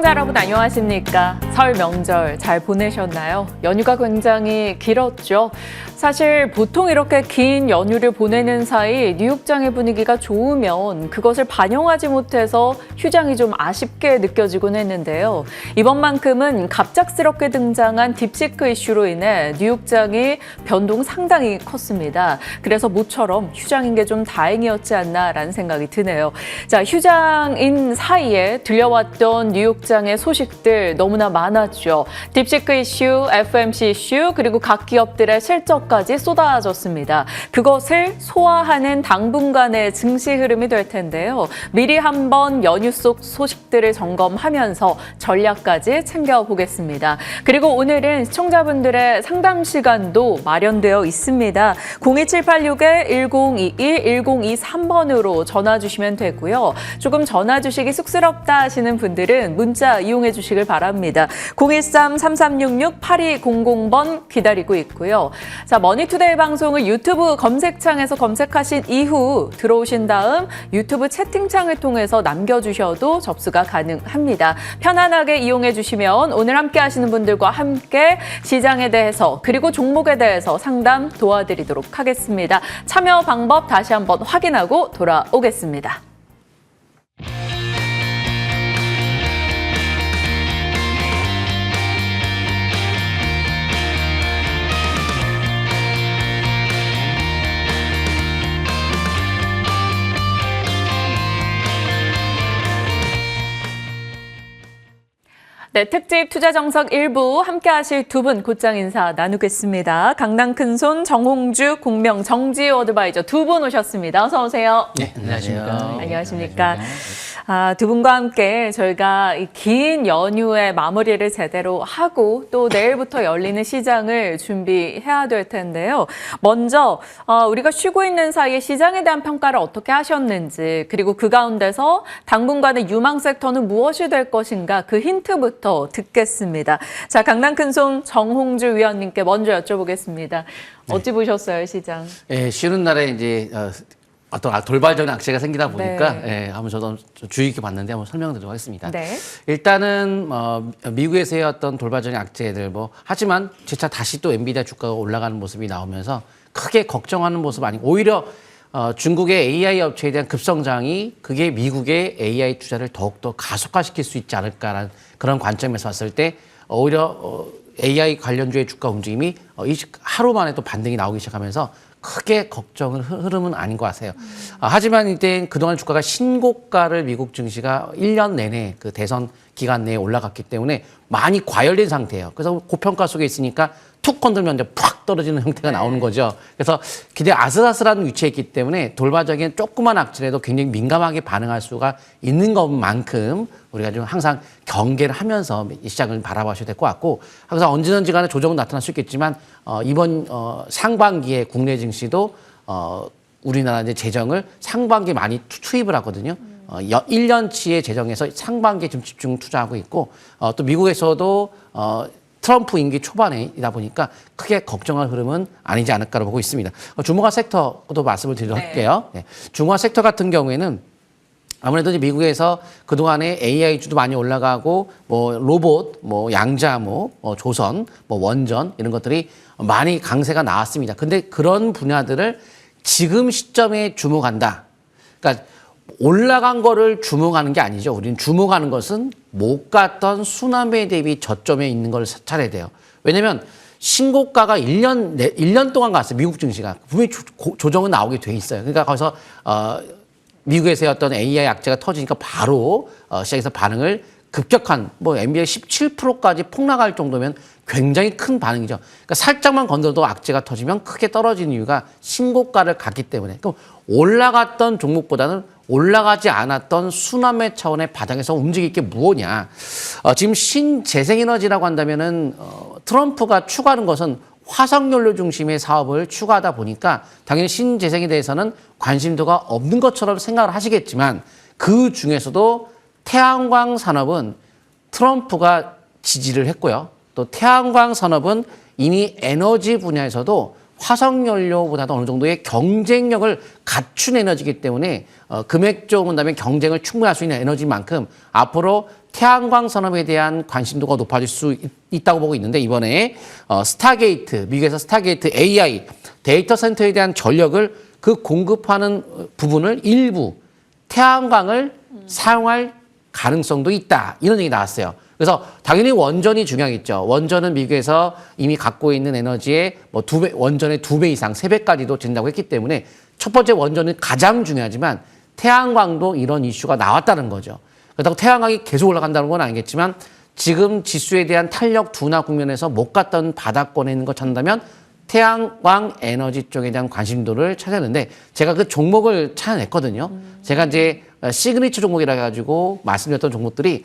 시청자 여러분 안녕하십니까? 설 명절 잘 보내셨나요? 연휴가 굉장히 길었죠. 사실 보통 이렇게 긴 연휴를 보내는 사이 뉴욕장의 분위기가 좋으면 그것을 반영하지 못해서 휴장이 좀 아쉽게 느껴지곤 했는데요. 이번만큼은 갑작스럽게 등장한 딥시크 이슈로 인해 뉴욕장이 변동 상당히 컸습니다. 그래서 모처럼 휴장인 게 좀 다행이었지 않나라는 생각이 드네요. 자, 휴장인 사이에 들려왔던 뉴욕장의 소식들 너무나 많았죠. 딥시크 이슈, FMC 이슈, 그리고 각 기업들의 실적까지 쏟아졌습니다. 그것을 소화하는 당분간의 증시 흐름이 될 텐데요. 미리 한번 연휴 속 소식들을 점검하면서 전략까지 챙겨보겠습니다. 그리고 오늘은 시청자분들의 상담 시간도 마련되어 있습니다. 02786-1022-1023번으로 전화 주시면 되고요. 조금 전화 주시기 쑥스럽다 하시는 분들은 문자 이용해 주시길 바랍니다. 013-3366-8200번 기다리고 있고요. 자, 머니투데이 방송을 유튜브 검색창에서 검색하신 이후 들어오신 다음 유튜브 채팅창을 통해서 남겨주셔도 접수가 가능합니다. 편안하게 이용해 주시면 오늘 함께 하시는 분들과 함께 시장에 대해서 그리고 종목에 대해서 상담 도와드리도록 하겠습니다. 참여 방법 다시 한번 확인하고 돌아오겠습니다. 네, 특집 투자 정석 일부 함께 하실 두 분 곧장 인사 나누겠습니다. 강남 큰손 정홍주 공명 정지우 어드바이저 두 분 오셨습니다. 어서 오세요. 네, 안녕하십니까. 안녕하십니까. 두 분과 함께 저희가 이 긴 연휴의 마무리를 제대로 하고 또 내일부터 열리는 시장을 준비해야 될 텐데요. 먼저 우리가 쉬고 있는 사이에 시장에 대한 평가를 어떻게 하셨는지, 그리고 그 가운데서 당분간의 유망 섹터는 무엇이 될 것인가, 그 힌트부터 듣겠습니다. 자, 강남 큰손 정홍주 위원님께 먼저 여쭤보겠습니다. 어찌 보셨어요, 시장? 예, 쉬는 날에 이제 어떤 돌발적인 악재가 생기다 보니까 예, 한번 저도 주의 깊게 봤는데 한번 설명드리도록 하겠습니다. 네. 일단은 미국에서의 어떤 돌발적인 악재들 하지만 재차 다시 또 엔비디아 주가가 올라가는 모습이 나오면서 크게 걱정하는 모습 아니고 오히려 중국의 AI 업체에 대한 급성장이 그게 미국의 AI 투자를 더욱더 가속화시킬 수 있지 않을까라는 그런 관점에서 봤을 때 오히려 AI 관련주의 주가 움직임이 하루 만에 또 반등이 나오기 시작하면서 크게 걱정을 흐름은 아닌 것 같아요. 하지만 이때 그동안 주가가 신고가를 미국 증시가 1년 내내 그 대선 기간 내에 올라갔기 때문에 많이 과열된 상태예요. 그래서 고평가 속에 있으니까 툭 건들면 이제 팍 떨어지는 형태가 나오는 거죠. 그래서 굉장히 아슬아슬한 위치에 있기 때문에 돌발적인 조그만 악재라도 굉장히 민감하게 반응할 수가 있는 것만큼 우리가 좀 항상 경계를 하면서 이 시장을 바라봐셔야 될 것 같고, 항상 언제든지 간에 조정은 나타날 수 있겠지만 이번 상반기에 국내 증시도 우리나라 이제 재정을 상반기에 많이 투입을 하거든요. 1년치의 재정에서 상반기에 좀 집중 투자하고 있고, 또 미국에서도 트럼프 임기 초반이다 보니까 크게 걱정할 흐름은 아니지 않을까로 보고 있습니다. 중공업 섹터도 말씀을 드리도록 할게요. 네. 중공업 섹터 같은 경우에는 아무래도 이제 미국에서 그동안에 AI주도 많이 올라가고, 로봇, 양자모, 조선, 원전, 이런 것들이 많이 강세가 나왔습니다. 근데 그런 분야들을 지금 시점에 주목한다. 그러니까 올라간 거를 주목하는 게 아니죠. 우리는 주목하는 것은 못 갔던 순환매 대비 저점에 있는 걸 찾아야 돼요. 왜냐면 신고가가 1년 동안 갔어요. 미국 증시가. 분명히 조정은 나오게 돼 있어요. 그러니까 거기서 미국에서의 어떤 AI 악재가 터지니까 바로 시장에서 반응을 급격한 엔비디아 17%까지 폭락할 정도면 굉장히 큰 반응이죠. 그러니까 살짝만 건드려도 악재가 터지면 크게 떨어지는 이유가 신고가를 갔기 때문에. 그럼 올라갔던 종목보다는 올라가지 않았던 순환매 차원의 바닥에서 움직일 게 무엇이냐. 지금 신재생에너지라고 한다면은 트럼프가 추구하는 것은 화석연료 중심의 사업을 추구하다 보니까 당연히 신재생에 대해서는 관심도가 없는 것처럼 생각을 하시겠지만, 그 중에서도 태양광 산업은 트럼프가 지지를 했고요. 또 태양광 산업은 이미 에너지 분야에서도 화석 연료보다도 어느 정도의 경쟁력을 갖춘 에너지이기 때문에 금액적으로 본다면 경쟁을 충분히 할 수 있는 에너지만큼 앞으로 태양광 산업에 대한 관심도가 높아질 수 있다고 보고 있는데 이번에 스타게이트, 미국에서 스타게이트 AI 데이터 센터에 대한 전력을 그 공급하는 부분을 일부 태양광을 사용할 가능성도 있다. 이런 얘기 나왔어요. 그래서 당연히 원전이 중요하겠죠. 원전은 미국에서 이미 갖고 있는 에너지의 뭐 원전의 2배 이상, 3배까지도 된다고 했기 때문에 첫 번째 원전은 가장 중요하지만 태양광도 이런 이슈가 나왔다는 거죠. 그렇다고 태양광이 계속 올라간다는 건 아니겠지만 지금 지수에 대한 탄력 둔화 국면에서 못 갔던 바닥권에 있는 거 찾는다면 태양광 에너지 쪽에 대한 관심도를 찾았는데 제가 그 종목을 찾아냈거든요. 제가 이제 시그니처 종목이라 해가지고 말씀드렸던 종목들이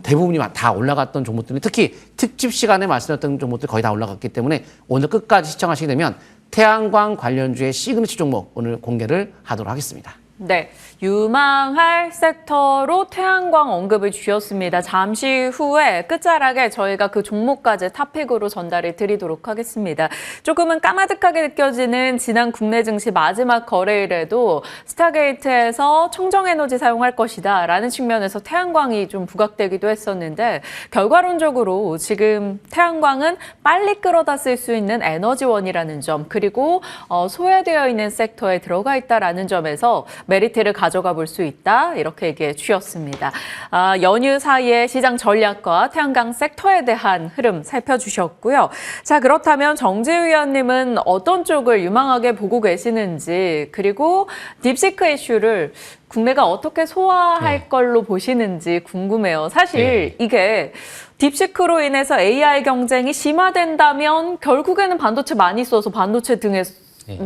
대부분이 다 올라갔던 종목들이 특히 특집 시간에 말씀드렸던 종목들이 거의 다 올라갔기 때문에 오늘 끝까지 시청하시게 되면 태양광 관련주의 시그니처 종목 오늘 공개를 하도록 하겠습니다. 네, 유망할 섹터로 태양광 언급을 주셨습니다. 잠시 후에 끝자락에 저희가 그 종목까지 탑픽으로 전달을 드리도록 하겠습니다. 조금은 까마득하게 느껴지는 지난 국내 증시 마지막 거래일에도 스타게이트에서 청정에너지 사용할 것이다 라는 측면에서 태양광이 좀 부각되기도 했었는데 결과론적으로 지금 태양광은 빨리 끌어다 쓸 수 있는 에너지원이라는 점 그리고 소외되어 있는 섹터에 들어가 있다라는 점에서 메리트를 가져가 볼 수 있다 이렇게 얘기해 주셨습니다. 연휴 사이에 시장 전략과 태양광 섹터에 대한 흐름 살펴주셨고요. 자 그렇다면 정재우 위원님은 어떤 쪽을 유망하게 보고 계시는지 그리고 딥시크 이슈를 국내가 어떻게 소화할 걸로 보시는지 궁금해요. 사실 이게 딥시크로 인해서 AI 경쟁이 심화된다면 결국에는 반도체 많이 써서 반도체 등에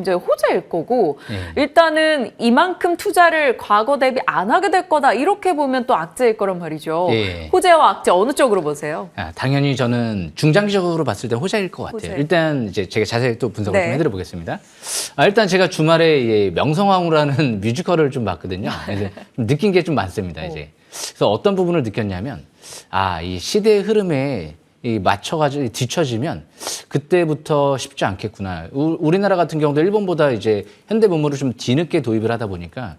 이제 호재일 거고 일단은 이만큼 투자를 과거 대비 안 하게 될 거다 이렇게 보면 또 악재일 거란 말이죠. 호재와 악재 어느 쪽으로 보세요? 당연히 저는 중장기적으로 봤을 때 호재일 것 같아요. 호재. 일단 이제 제가 자세히 또 분석을 좀 해드려 보겠습니다. 일단 제가 주말에 명성황후라는 뮤지컬을 좀 봤거든요. 그래서 좀 느낀 게 좀 많습니다. 이제 그래서 어떤 부분을 느꼈냐면 이 시대의 흐름에 맞춰가지고 뒤처지면 그때부터 쉽지 않겠구나. 우리나라 같은 경우도 일본보다 이제 현대문물을 좀 뒤늦게 도입을 하다 보니까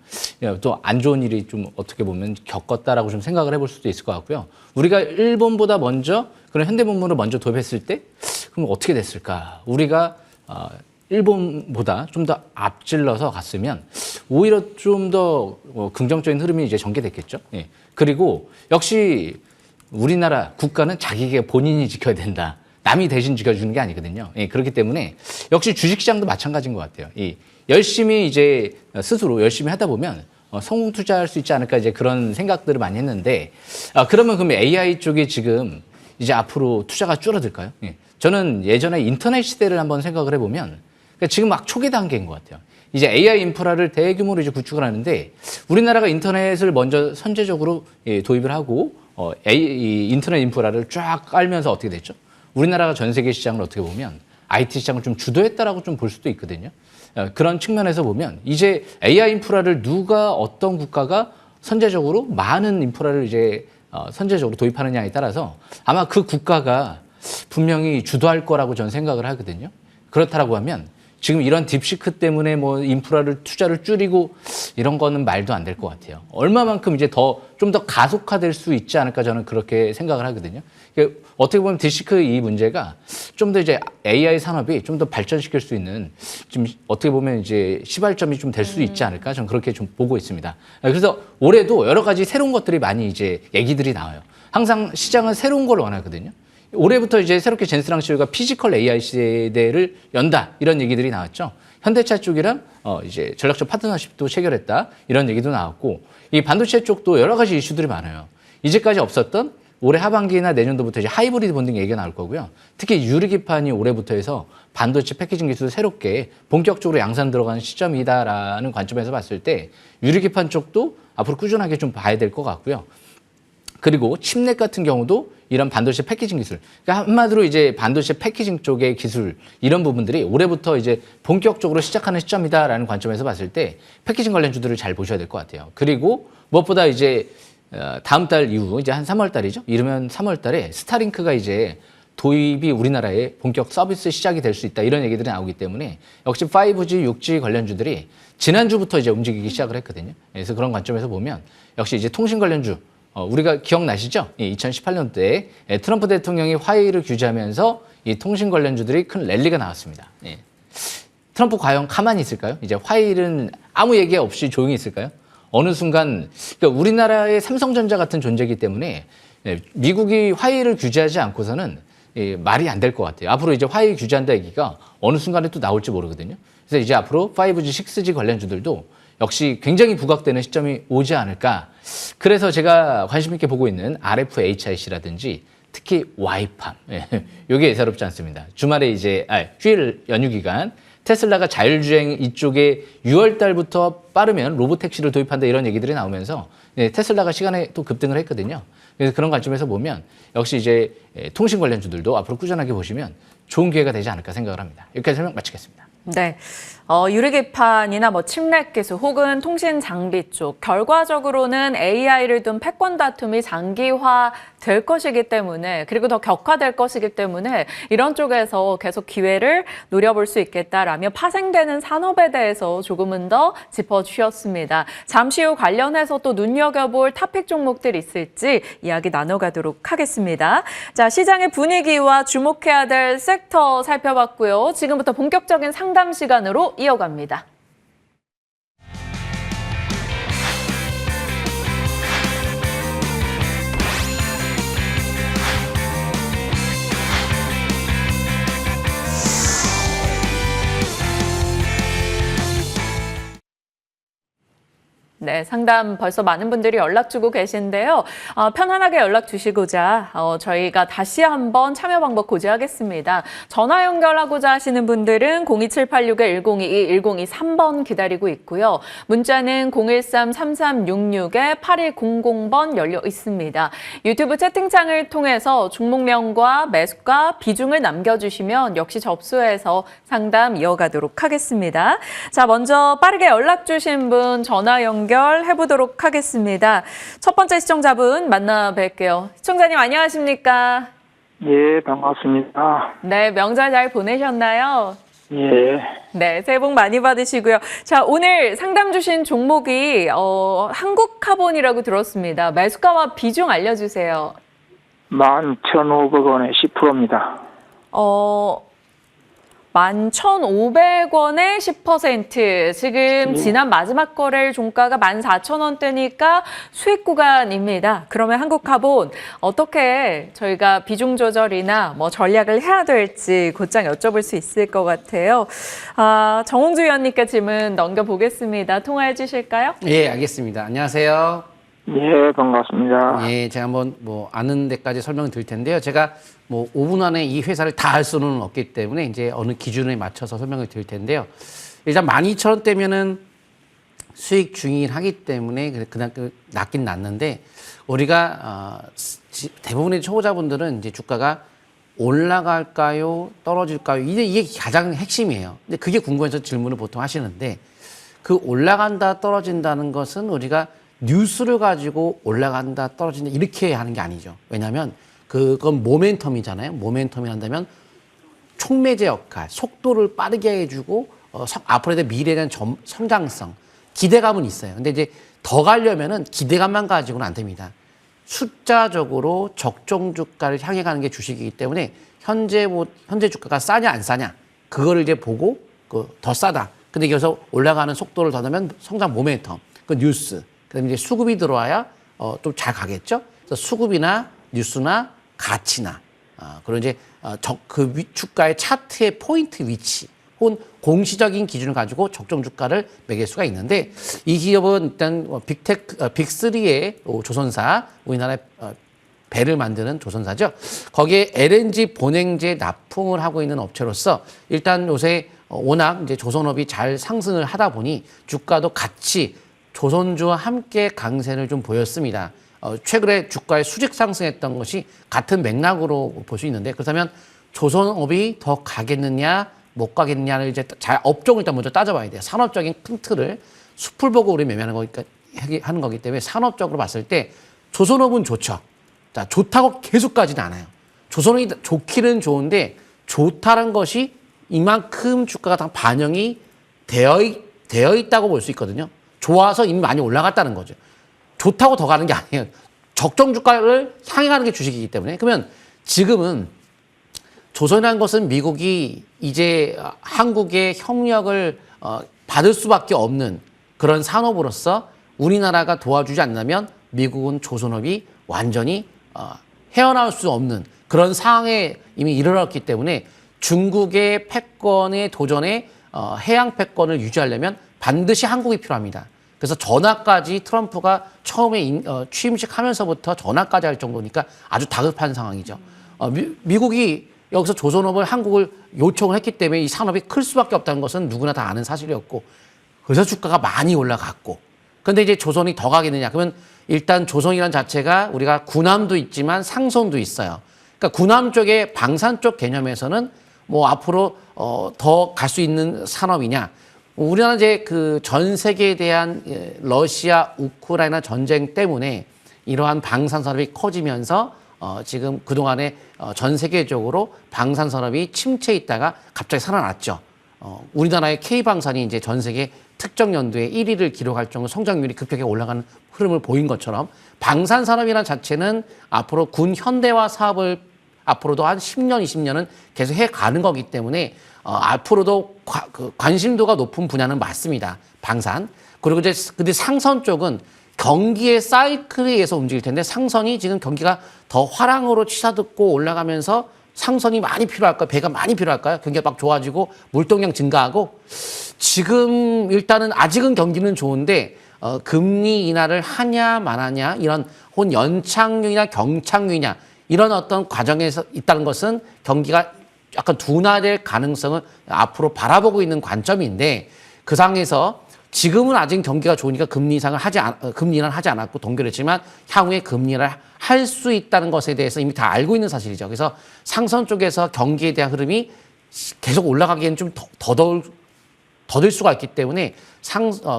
또 안 좋은 일이 좀 어떻게 보면 겪었다라고 좀 생각을 해볼 수도 있을 것 같고요. 우리가 일본보다 먼저 그런 현대문물을 먼저 도입했을 때 그럼 어떻게 됐을까? 우리가 일본보다 좀 더 앞질러서 갔으면 오히려 좀 더 긍정적인 흐름이 이제 전개됐겠죠. 그리고 역시 우리나라 국가는 자기가 본인이 지켜야 된다. 남이 대신 지켜주는 게 아니거든요. 그렇기 때문에 역시 주식시장도 마찬가지인 것 같아요. 열심히 이제 스스로 열심히 하다 보면 성공 투자할 수 있지 않을까 이제 그런 생각들을 많이 했는데 그러면 AI 쪽이 지금 이제 앞으로 투자가 줄어들까요? 저는 예전에 인터넷 시대를 한번 생각을 해보면 그러니까 지금 막 초기 단계인 것 같아요. 이제 AI 인프라를 대규모로 이제 구축을 하는데 우리나라가 인터넷을 먼저 선제적으로 도입을 하고 이 인터넷 인프라를 쫙 깔면서 어떻게 됐죠? 우리나라가 전 세계 시장을 어떻게 보면 IT 시장을 좀 주도했다라고 좀 볼 수도 있거든요. 그런 측면에서 보면 이제 AI 인프라를 어떤 국가가 선제적으로 많은 인프라를 이제 선제적으로 도입하느냐에 따라서 아마 그 국가가 분명히 주도할 거라고 저는 생각을 하거든요. 그렇다라고 하면 지금 이런 딥시크 때문에 뭐 인프라를 투자를 줄이고 이런 거는 말도 안 될 것 같아요. 얼마만큼 이제 좀 더 가속화될 수 있지 않을까 저는 그렇게 생각을 하거든요. 어떻게 보면 딥시크 이 문제가 좀 더 이제 AI 산업이 좀 더 발전시킬 수 있는 지금 어떻게 보면 이제 시발점이 좀 될 수 있지 않을까 저는 그렇게 좀 보고 있습니다. 그래서 올해도 여러 가지 새로운 것들이 많이 이제 얘기들이 나와요. 항상 시장은 새로운 걸 원하거든요. 올해부터 이제 새롭게 젠스랑 CEO가 피지컬 AI 시대를 연다 이런 얘기들이 나왔죠. 현대차 쪽이랑 이제 전략적 파트너십도 체결했다 이런 얘기도 나왔고 이 반도체 쪽도 여러 가지 이슈들이 많아요. 이제까지 없었던 올해 하반기나 내년도부터 이제 하이브리드 본딩 얘기가 나올 거고요. 특히 유리기판이 올해부터 해서 반도체 패키징 기술을 새롭게 본격적으로 양산 들어가는 시점이다라는 관점에서 봤을 때 유리기판 쪽도 앞으로 꾸준하게 좀 봐야 될 것 같고요. 그리고 칩넷 같은 경우도 이런 반도체 패키징 기술, 그러니까 한마디로 이제 반도체 패키징 쪽의 기술 이런 부분들이 올해부터 이제 본격적으로 시작하는 시점이다라는 관점에서 봤을 때 패키징 관련주들을 잘 보셔야 될 것 같아요. 그리고 무엇보다 이제 다음 달 이후 이제 한 3월 달이죠. 이르면 3월 달에 스타링크가 이제 도입이 우리나라에 본격 서비스 시작이 될 수 있다 이런 얘기들이 나오기 때문에 역시 5G, 6G 관련주들이 지난주부터 이제 움직이기 시작을 했거든요. 그래서 그런 관점에서 보면 역시 이제 통신 관련주 우리가 기억나시죠? 2018년도에 트럼프 대통령이 화웨이를 규제하면서 이 통신 관련주들이 큰 랠리가 나왔습니다. 예. 트럼프 과연 가만히 있을까요? 이제 화웨이는 아무 얘기 없이 조용히 있을까요? 어느 순간 그러니까 우리나라의 삼성전자 같은 존재이기 때문에 미국이 화웨이를 규제하지 않고서는 말이 안 될 것 같아요. 앞으로 이제 화웨이 규제한다 얘기가 어느 순간에 또 나올지 모르거든요. 그래서 이제 앞으로 5G, 6G 관련주들도 역시 굉장히 부각되는 시점이 오지 않을까. 그래서 제가 관심 있게 보고 있는 RFHIC라든지 특히 와이팜. 이게 예사롭지 않습니다. 주말에 이제 휴일 연휴 기간 테슬라가 자율주행 이쪽에 6월 달부터 빠르면 로보택시를 도입한다 이런 얘기들이 나오면서 테슬라가 시간에 또 급등을 했거든요. 그래서 그런 관점에서 보면 역시 이제 통신 관련주들도 앞으로 꾸준하게 보시면 좋은 기회가 되지 않을까 생각을 합니다. 여기까지 설명 마치겠습니다. 네. 유리기판이나 칩넷 기술 혹은 통신 장비 쪽 결과적으로는 AI를 둔 패권 다툼이 장기화 될 것이기 때문에 그리고 더 격화될 것이기 때문에 이런 쪽에서 계속 기회를 노려볼 수 있겠다라며 파생되는 산업에 대해서 조금은 더 짚어주셨습니다. 잠시 후 관련해서 또 눈여겨볼 탑픽 종목들 있을지 이야기 나눠가도록 하겠습니다. 자, 시장의 분위기와 주목해야 될 섹터 살펴봤고요. 지금부터 본격적인 상담 시간으로 이어갑니다. 네, 상담 벌써 많은 분들이 연락 주고 계신데요. 편안하게 연락 주시고자 저희가 다시 한번 참여 방법 고지하겠습니다. 전화 연결하고자 하시는 분들은 02786-1022, 1023번 기다리고 있고요. 문자는 013-3366-8100번 열려 있습니다. 유튜브 채팅창을 통해서 종목명과 매수가 비중을 남겨주시면 역시 접수해서 상담 이어가도록 하겠습니다. 자, 먼저 빠르게 연락 주신 분 전화 연결해보도록 하겠습니다. 첫 번째 시청자분 만나 뵐게요. 시청자님 안녕하십니까? 예, 반갑습니다. 네, 명절 잘 보내셨나요? 예, 네, 새해 복 많이 받으시고요. 자, 오늘 상담 주신 종목이 한국카본이라고 들었습니다. 매수가와 비중 알려주세요. 11,500원에 10%입니다. 11,500원에 10%. 지금 지난 마지막 거래일 종가가 14,000원대니까 수익 구간입니다. 그러면 한국카본 어떻게 저희가 비중 조절이나 전략을 해야 될지 곧장 여쭤볼 수 있을 것 같아요. 정홍주 위원님께 질문 넘겨보겠습니다. 통화해 주실까요? 예, 알겠습니다. 안녕하세요. 예, 반갑습니다. 예, 제가 한번 아는 데까지 설명을 드릴 텐데요. 제가 5분 안에 이 회사를 다 알 수는 없기 때문에 이제 어느 기준에 맞춰서 설명을 드릴 텐데요. 일단 12,000원대면은 수익 중이긴 하기 때문에 그냥 낮긴 낮는데 우리가 대부분의 초보자분들은 이제 주가가 올라갈까요? 떨어질까요? 이게 가장 핵심이에요. 근데 그게 궁금해서 질문을 보통 하시는데 그 올라간다 떨어진다는 것은 우리가 뉴스를 가지고 올라간다 떨어진다 이렇게 하는 게 아니죠. 왜냐하면 그건 모멘텀이잖아요. 모멘텀이 한다면 촉매제 역할, 속도를 빠르게 해주고 앞으로의 미래에 대한 성장성, 기대감은 있어요. 근데 이제 더 가려면은 기대감만 가지고는 안 됩니다. 숫자적으로 적정 주가를 향해 가는 게 주식이기 때문에 현재 주가가 싸냐 안 싸냐 그거를 이제 보고 더 싸다. 근데 여기서 올라가는 속도를 더 넣으면 성장 모멘텀, 그 뉴스. 그다음에 이제 수급이 들어와야 좀 잘 가겠죠. 그래서 수급이나 뉴스나 가치나 그리고 이제 그 주가의 차트의 포인트 위치 혹은 공시적인 기준을 가지고 적정 주가를 매길 수가 있는데 이 기업은 일단 빅3의 조선사 우리나라의 배를 만드는 조선사죠. 거기에 LNG 본행제 납품을 하고 있는 업체로서 일단 요새 워낙 이제 조선업이 잘 상승을 하다 보니 주가도 같이 조선주와 함께 강세를 좀 보였습니다. 최근에 주가의 수직 상승했던 것이 같은 맥락으로 볼 수 있는데 그렇다면 조선업이 더 가겠느냐 못 가겠느냐를 이제 업종을 일단 먼저 따져봐야 돼요. 산업적인 큰 틀을 숲을 보고 우리 매매하는 거니까 하는 거기 때문에 산업적으로 봤을 때 조선업은 좋죠. 자, 좋다고 계속 가지는 않아요. 조선이 좋기는 좋은데 좋다는 것이 이만큼 주가가 다 반영이 되어 있다고 볼 수 있거든요. 좋아서 이미 많이 올라갔다는 거죠. 좋다고 더 가는 게 아니에요. 적정 주가를 향해 가는 게 주식이기 때문에. 그러면 지금은 조선이라는 것은 미국이 이제 한국의 협력을 받을 수밖에 없는 그런 산업으로서 우리나라가 도와주지 않는다면 미국은 조선업이 완전히 헤어나올 수 없는 그런 상황에 이미 이르렀기 때문에 중국의 패권의 도전에 해양 패권을 유지하려면 반드시 한국이 필요합니다. 그래서 전화까지 트럼프가 처음에 취임식 하면서부터 전화까지 할 정도니까 아주 다급한 상황이죠. 미국이 여기서 조선업을 한국을 요청을 했기 때문에 이 산업이 클 수밖에 없다는 것은 누구나 다 아는 사실이었고 그래서 주가가 많이 올라갔고 근데 이제 조선이 더 가겠느냐 그러면 일단 조선이라는 자체가 우리가 군함도 있지만 상선도 있어요. 그러니까 군함 쪽에 방산 쪽 개념에서는 뭐 앞으로 더 갈 수 있는 산업이냐 우리나라 이제 그 전 세계에 대한 러시아 우크라이나 전쟁 때문에 이러한 방산 산업이 커지면서 지금 그동안에 전 세계적으로 방산 산업이 침체에 있다가 갑자기 살아났죠. 우리나라의 K방산이 이제 전 세계 특정 연도에 1위를 기록할 정도 성장률이 급격히 올라가는 흐름을 보인 것처럼 방산 산업이라는 자체는 앞으로 군 현대화 사업을 앞으로도 한 10년, 20년은 계속 해가는 거기 때문에 앞으로도 관심도가 높은 분야는 맞습니다. 방산. 그리고 이제 근데 상선 쪽은 경기의 사이클에 의해서 움직일 텐데 상선이 지금 경기가 더 화랑으로 치닫고 올라가면서 상선이 많이 필요할까요? 배가 많이 필요할까요? 경기가 막 좋아지고 물동량 증가하고 지금 일단은 아직은 경기는 좋은데 금리 인하를 하냐 말하냐 이런 혹은 연착륙이냐 경착륙이냐 이런 어떤 과정에서 있다는 것은 경기가 약간 둔화될 가능성을 앞으로 바라보고 있는 관점인데 그 상황에서 지금은 아직 경기가 좋으니까 금리 인하를 하지 않았고 동결했지만 향후에 금리 인하를 할 수 있다는 것에 대해서 이미 다 알고 있는 사실이죠. 그래서 상선 쪽에서 경기에 대한 흐름이 계속 올라가기에는 좀 더딜 수가 있기 때문에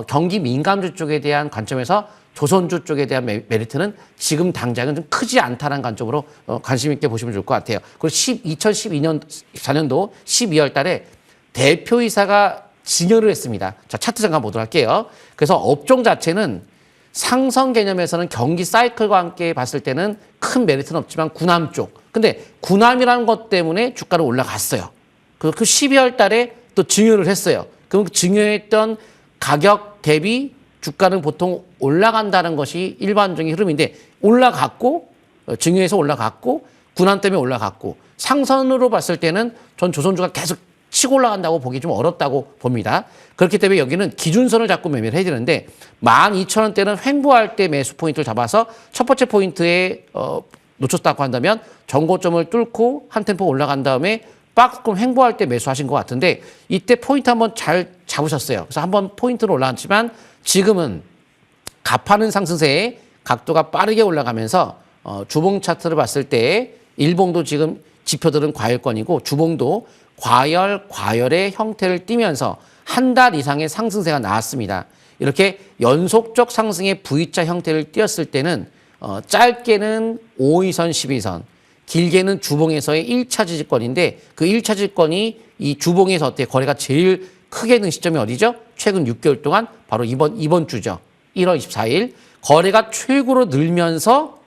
경기 민감주 쪽에 대한 관점에서 조선주 쪽에 대한 메리트는 지금 당장은 좀 크지 않다는 관점으로 관심 있게 보시면 좋을 것 같아요. 그리고 2014년도 12월 달에 대표이사가 증여를 했습니다. 자, 차트 잠깐 보도록 할게요. 그래서 업종 자체는 상선 개념에서는 경기 사이클과 함께 봤을 때는 큰 메리트는 없지만 군함 쪽. 근데 군함이라는 것 때문에 주가를 올라갔어요. 그 12월 달에 또 증여를 했어요. 그럼 증여했던 가격 대비 주가는 보통 올라간다는 것이 일반적인 흐름인데 올라갔고 증여해서 올라갔고 군함 때문에 올라갔고 상선으로 봤을 때는 전 조선주가 계속 치고 올라간다고 보기 좀 어렵다고 봅니다. 그렇기 때문에 여기는 기준선을 잡고 매매를 해야 되는데 12,000원대는 횡보할 때 매수 포인트를 잡아서 첫 번째 포인트에 놓쳤다고 한다면 전고점을 뚫고 한 템포 올라간 다음에 빠끔 횡보할 때 매수하신 것 같은데 이때 포인트 한번 잘 잡으셨어요. 그래서 한번 포인트로 올라왔지만 지금은 가파른 상승세에 각도가 빠르게 올라가면서 주봉 차트를 봤을 때 일봉도 지금 지표들은 과열권이고 주봉도 과열의 형태를 띠면서 한 달 이상의 상승세가 나왔습니다. 이렇게 연속적 상승의 V자 형태를 띄었을 때는 짧게는 5위선, 12선, 길게는 주봉에서의 1차 지지권인데 그 1차 지지권이 이 주봉에서 어때 거래가 제일 크게 는 시점이 어디죠? 최근 6개월 동안 바로 이번 주죠. 1월 24일 거래가 최고로 늘면서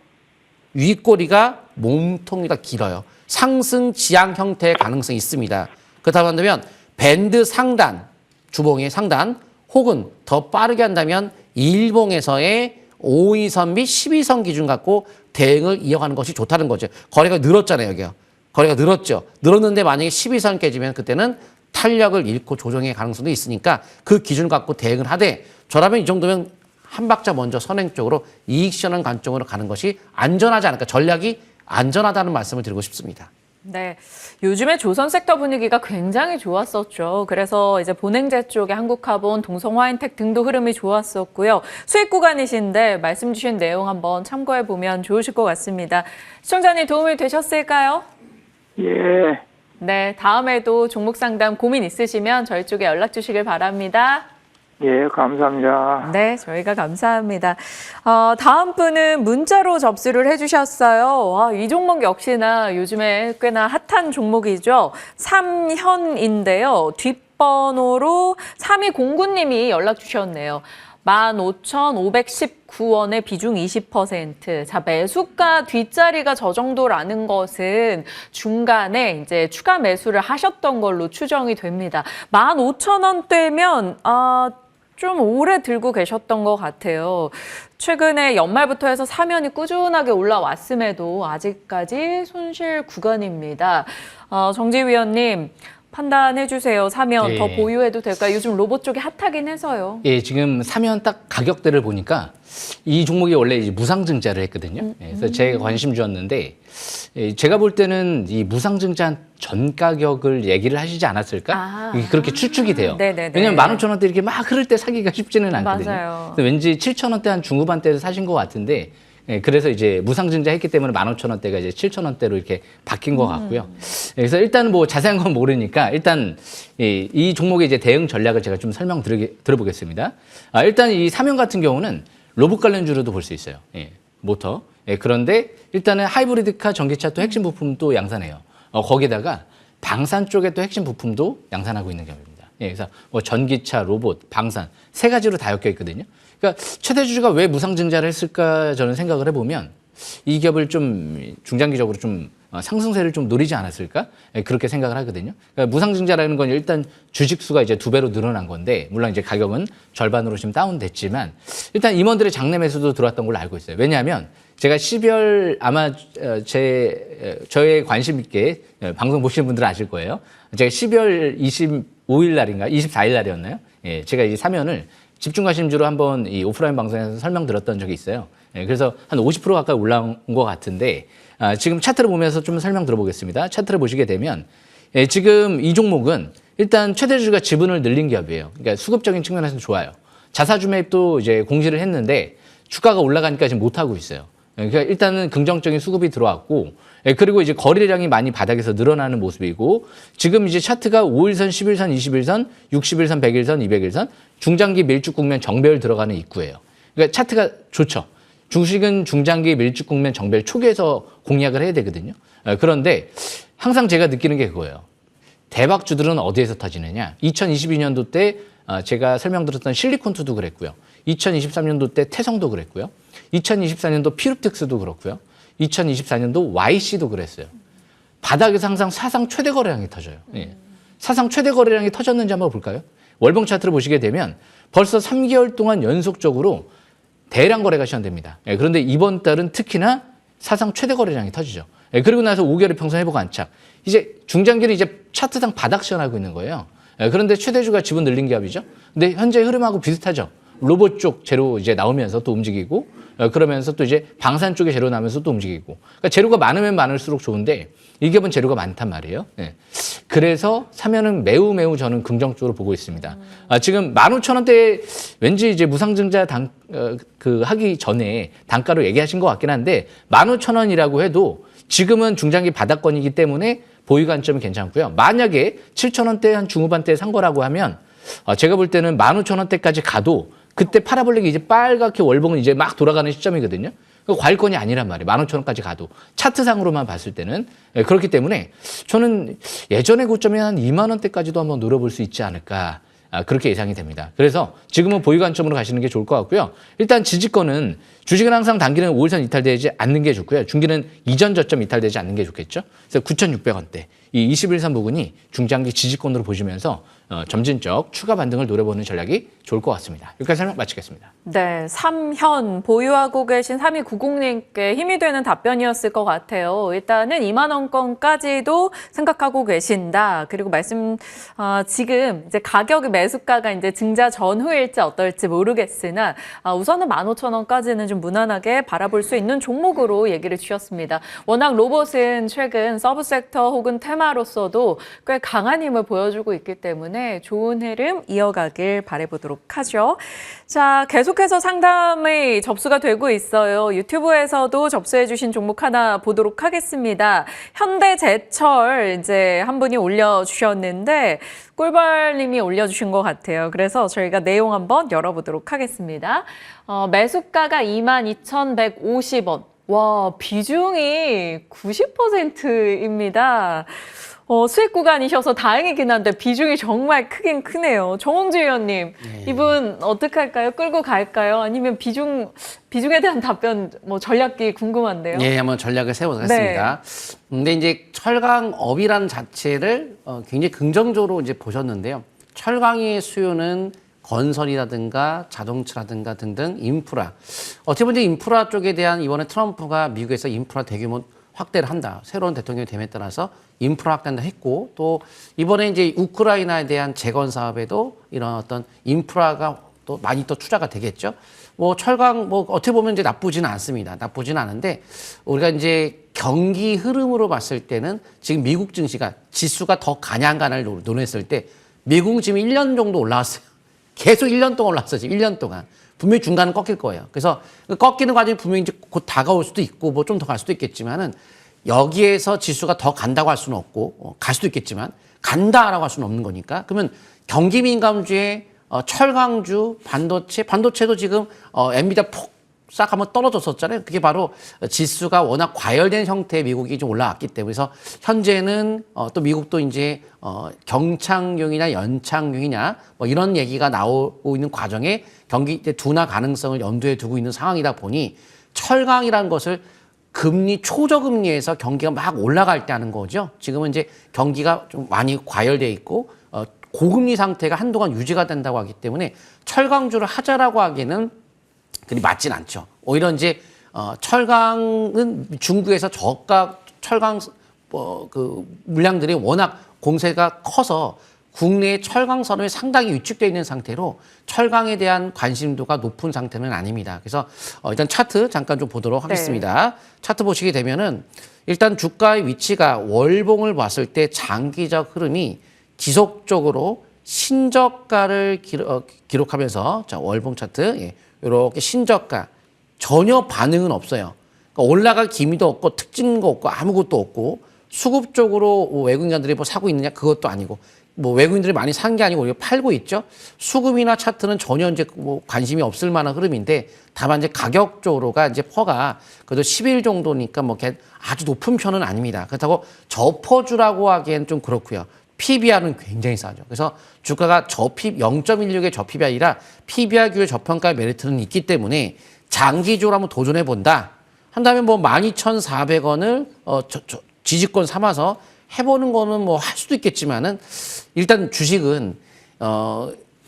윗꼬리가 몸통이가 길어요. 상승 지향 형태의 가능성이 있습니다. 그렇다고 한다면 밴드 상단, 주봉의 상단 혹은 더 빠르게 한다면 일봉에서의 5위선 및 12선 기준 갖고 대응을 이어가는 것이 좋다는 거죠. 거래가 늘었잖아요, 여기요. 거래가 늘었죠. 늘었는데 만약에 12선 깨지면 그때는 탄력을 잃고 조정의 가능성도 있으니까 그 기준 갖고 대응을 하되 저라면 이 정도면 한 박자 먼저 선행 쪽으로 이익 실현 관점으로 가는 것이 안전하지 않을까. 전략이 안전하다는 말씀을 드리고 싶습니다. 네, 요즘에 조선 섹터 분위기가 굉장히 좋았었죠. 그래서 이제 본행제 쪽에 한국카본, 동성화인텍 등도 흐름이 좋았었고요. 수익 구간이신데 말씀 주신 내용 한번 참고해 보면 좋으실 것 같습니다. 시청자님 도움이 되셨을까요? 예. 네, 다음에도 종목 상담 고민 있으시면 저희 쪽에 연락 주시길 바랍니다. 예, 감사합니다. 네, 저희가 감사합니다. 다음 분은 문자로 접수를 해주셨어요. 이 종목 역시나 요즘에 꽤나 핫한 종목이죠. 삼현인데요. 뒷번호로 3209님이 연락 주셨네요. 15,519원의 비중 20%. 자, 매수가 뒷자리가 저 정도라는 것은 중간에 이제 추가 매수를 하셨던 걸로 추정이 됩니다. 15,000원대면, 좀 오래 들고 계셨던 것 같아요. 최근에 연말부터 해서 사면이 꾸준하게 올라왔음에도 아직까지 손실 구간입니다. 정지위원님, 판단해 주세요. 사면 더 보유해도 될까요? 요즘 로봇 쪽이 핫하긴 해서요. 예, 지금 사면 딱 가격대를 보니까 이 종목이 원래 이제 무상증자를 했거든요. 그래서 제가 관심 주었는데 제가 볼 때는 이 무상증자 전 가격을 얘기를 하시지 않았을까? 이게 그렇게 추측이 돼요. 네네네. 왜냐면 15,000원대 이렇게 막 흐를 때 사기가 쉽지는 않거든요. 맞아요. 그래서 왠지 7,000원대 한 중후반대에서 사신 것 같은데 그래서 이제 무상증자 했기 때문에 15,000원대가 이제 7,000원대로 이렇게 바뀐 것 같고요. 그래서 일단 뭐 자세한 건 모르니까 일단 이 종목의 이제 대응 전략을 제가 좀 들어보겠습니다. 일단 이 사면 같은 경우는 로봇 관련주로도 볼 수 있어요. 모터. 그런데 일단은 하이브리드카 전기차 또 핵심 부품도 양산해요. 거기다가 방산 쪽에 또 핵심 부품도 양산하고 있는 경우입니다. 그래서 뭐 전기차, 로봇, 방산 세 가지로 다 엮여 있거든요. 그러니까 최대 주주가 왜 무상증자를 했을까 저는 생각을 해보면 이 기업을 좀 중장기적으로 좀 상승세를 좀 노리지 않았을까 그렇게 생각을 하거든요. 그러니까 무상증자라는 건 일단 주식수가 이제 2배로 늘어난 건데 물론 이제 가격은 절반으로 지금 다운됐지만 일단 임원들의 장내 매수도 들어왔던 걸로 알고 있어요. 왜냐하면 제가 12월 아마 저의 관심 있게 방송 보시는 분들은 아실 거예요. 제가 12월 25일 날인가 24일 날이었나요? 제가 이 사면을 집중관심주로 한번 이 오프라인 방송에서 설명드렸던 적이 있어요. 그래서 한 50% 가까이 올라온 것 같은데 지금 차트를 보면서 좀 설명 들어보겠습니다. 차트를 보시게 되면 지금 이 종목은 일단 최대 주주가 지분을 늘린 기업이에요. 그러니까 수급적인 측면에서 좋아요. 자사주 매입도 이제 공시를 했는데 주가가 올라가니까 지금 못하고 있어요. 그러니까 일단은 긍정적인 수급이 들어왔고 그리고 이제 거래량이 많이 바닥에서 늘어나는 모습이고 지금 이제 차트가 5일선, 11선, 21선, 60일선, 100일선, 200일선 중장기 밀집 국면 정배열 들어가는 입구예요. 그러니까 차트가 좋죠. 주식은 중장기 밀집 국면 정배열 초기에서 공략을 해야 되거든요. 그런데 항상 제가 느끼는 게 그거예요. 대박주들은 어디에서 터지느냐. 2022년도 때 제가 설명드렸던 실리콘투도 그랬고요. 2023년도 때 태성도 그랬고요. 2024년도 피룹텍스도 그렇고요. 2024년도 YC도 그랬어요. 바닥에서 항상 사상 최대 거래량이 터져요. 사상 최대 거래량이 터졌는지 한번 볼까요? 월봉 차트를 보시게 되면 벌써 3개월 동안 연속적으로 대량 거래가 시현됩니다. 그런데 이번 달은 특히나 사상 최대 거래량이 터지죠. 그리고 나서 5개월의 평선 회복 안착. 이제 중장기는 이제 차트상 바닥 시현하고 있는 거예요. 그런데 최대주가 지분 늘린 기업이죠. 근데 현재 흐름하고 비슷하죠. 로봇 쪽 재료 이제 나오면서 또 움직이고 그러면서 또 이제 방산 쪽에 재료 나오면서 또 움직이고. 그러니까 재료가 많으면 많을수록 좋은데 이 기업은 재료가 많단 말이에요. 그래서 사면은 매우 저는 긍정적으로 보고 있습니다. 지금 15,000원대 왠지 이제 무상증자 하기 전에 단가로 얘기하신 것 같긴 한데 15,000원이라고 해도 지금은 중장기 바닥권이기 때문에 보유 관점이 괜찮고요. 만약에 7,000원대 한 중후반대에 산 거라고 하면 제가 볼 때는 15,000원대까지 가도 그때 파라볼릭이 이제 빨갛게 월봉은 이제 막 돌아가는 시점이거든요. 과일권이 아니란 말이에요. 15,000원까지 가도. 차트상으로만 봤을 때는. 그렇기 때문에 저는 예전의 고점이 한 2만 원대까지도 한번 노려볼 수 있지 않을까. 그렇게 예상이 됩니다. 그래서 지금은 보유 관점으로 가시는 게 좋을 것 같고요. 일단 지지권은 주식은 항상 단기는 5일선 이탈되지 않는 게 좋고요. 중기는 이전 저점 이탈되지 않는 게 좋겠죠. 그래서 9,600원대. 이 21선 부분이 중장기 지지권으로 보시면서 점진적 추가 반등을 노려보는 전략이 좋을 것 같습니다. 여기까지 설명 마치겠습니다. 네, 삼현 보유하고 계신 3290님께 힘이 되는 답변이었을 것 같아요. 일단은 2만 원권까지도 생각하고 계신다. 그리고 지금 이제 가격의 매수가가 이제 증자 전후일지 어떨지 모르겠으나 우선은 15,000원까지는 좀 무난하게 바라볼 수 있는 종목으로 얘기를 주셨습니다. 워낙 로봇은 최근 서브 섹터 혹은 테마로서도 꽤 강한 힘을 보여주고 있기 때문에 때문에 좋은 흐름 이어가길 바라보도록 하죠. 자, 계속해서 상담이 접수가 되고 있어요. 유튜브에서도 접수해 주신 종목 하나 보도록 하겠습니다. 현대제철 이제 한 분이 올려주셨는데 꿀벌님이 올려주신 것 같아요. 그래서 저희가 내용 한번 열어보도록 하겠습니다. 매수가가 22,150원. 와, 비중이 90%입니다. 수익 구간이셔서 다행이긴 한데 비중이 정말 크긴 크네요. 정홍주 의원님, 이분 어떻게 할까요? 끌고 갈까요? 아니면 비중에 대한 답변, 전략이 궁금한데요. 예, 한번 전략을 세워보겠습니다. 근데 이제 철강업이라는 자체를 굉장히 긍정적으로 이제 보셨는데요. 철강의 수요는 건설이라든가 자동차라든가 등등 인프라. 어떻게 보면 인프라 쪽에 대한 이번에 트럼프가 미국에서 인프라 대규모 확대를 한다. 새로운 대통령이 됨에 따라서 인프라 확대한다 했고, 또 이번에 이제 우크라이나에 대한 재건 사업에도 이런 어떤 인프라가 또 많이 또 투자가 되겠죠. 철강 어떻게 보면 이제 나쁘지는 않습니다. 나쁘지는 않은데 우리가 이제 경기 흐름으로 봤을 때는 지금 미국 증시가 지수가 더 가냐 안 가냐를 논했을 때 미국은 지금 1년 정도 올라왔어요. 계속 1년 동안 올라왔어요. 지금 1년 동안. 분명히 중간은 꺾일 거예요. 그래서 꺾이는 과정이 분명히 이제 곧 다가올 수도 있고 좀 더 갈 수도 있겠지만은 여기에서 지수가 더 간다고 할 수는 없고 갈 수도 있겠지만 간다라고 할 수는 없는 거니까. 그러면 경기 민감주의 철강주, 반도체도 지금 엔비디아 싹 한번 떨어졌었잖아요. 그게 바로 지수가 워낙 과열된 형태의 미국이 좀 올라왔기 때문에. 그래서 현재는 또 미국도 이제 경착용이냐 연착용이냐 이런 얘기가 나오고 있는 과정에 경기 둔화 가능성을 염두에 두고 있는 상황이다 보니 철강이라는 것을 금리 초저금리에서 경기가 막 올라갈 때 하는 거죠. 지금은 이제 경기가 좀 많이 과열돼 있고 고금리 상태가 한동안 유지가 된다고 하기 때문에 철강주를 하자라고 하기에는 그리 맞진 않죠. 오히려 이제 철강은 중국에서 저가 철강 그 물량들이 워낙 공세가 커서 국내의 철강 산업이 상당히 위축되어 있는 상태로 철강에 대한 관심도가 높은 상태는 아닙니다. 그래서 일단 차트 잠깐 좀 보도록 하겠습니다. 차트 보시게 되면은 일단 주가의 위치가 월봉을 봤을 때 장기적 흐름이 지속적으로 신저가를 기록하면서 자, 월봉 차트 이렇게 신저가 전혀 반응은 없어요. 그러니까 올라갈 기미도 없고 특징도 없고 아무것도 없고 수급적으로 외국인들이 사고 있느냐 그것도 아니고 외국인들이 많이 산 게 아니고 오히려 팔고 있죠. 수급이나 차트는 전혀 이제 관심이 없을 만한 흐름인데 다만 이제 가격적으로가 이제 퍼가 그래도 10일 정도니까 아주 높은 편은 아닙니다. 그렇다고 저퍼주라고 하기엔 좀 그렇고요. PBR은 굉장히 싸죠. 그래서 주가가 0.16의 저PBR이라 PBR 규율 저평가의 메리트는 있기 때문에 장기적으로 한번 도전해 본다. 한다면 12,400원을 지지권 삼아서 해보는 거는 할 수도 있겠지만은 일단 주식은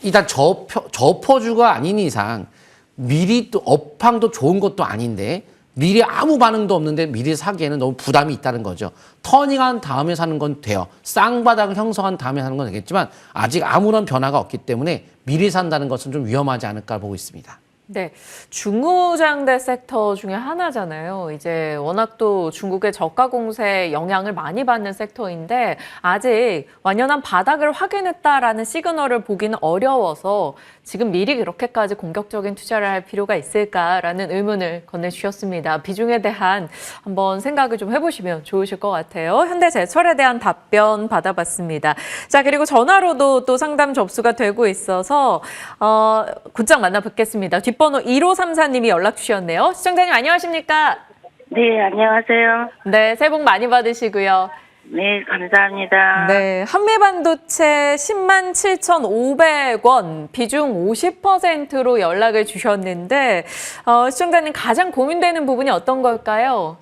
일단 저퍼주가 아닌 이상 미리 또 업황도 좋은 것도 아닌데 미리 아무 반응도 없는데 미리 사기에는 너무 부담이 있다는 거죠. 터닝한 다음에 사는 건 돼요. 쌍바닥을 형성한 다음에 사는 건 되겠지만 아직 아무런 변화가 없기 때문에 미리 산다는 것은 좀 위험하지 않을까 보고 있습니다. 네, 중후장대 섹터 중에 하나잖아요. 이제 워낙 또 중국의 저가 공세에 영향을 많이 받는 섹터인데 아직 완연한 바닥을 확인했다라는 시그널을 보기는 어려워서 지금 미리 그렇게까지 공격적인 투자를 할 필요가 있을까라는 의문을 건네주셨습니다. 비중에 대한 한번 생각을 좀 해보시면 좋으실 것 같아요. 현대제철에 대한 답변 받아봤습니다. 자, 그리고 전화로도 또 상담 접수가 되고 있어서 곧장 만나뵙겠습니다. 뒷번호 1534님이 연락 주셨네요. 시청자님 안녕하십니까? 네, 안녕하세요. 네, 새해 복 많이 받으시고요. 네, 감사합니다. 네, 한미반도체 107,500원 비중 50%로 연락을 주셨는데 시청자님 가장 고민되는 부분이 어떤 걸까요?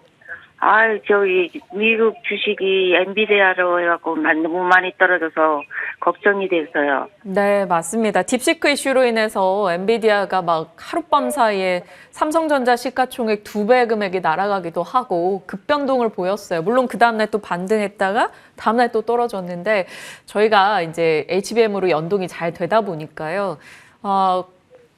저기 미국 주식이 엔비디아로 해갖고 너무 많이 떨어져서 걱정이 됐어요. 네, 맞습니다. 딥시크 이슈로 인해서 엔비디아가 막 하룻밤 사이에 삼성전자 시가총액 2배 금액이 날아가기도 하고 급변동을 보였어요. 물론 그 다음날 또 반등했다가 다음날 또 떨어졌는데 저희가 이제 HBM으로 연동이 잘 되다 보니까요.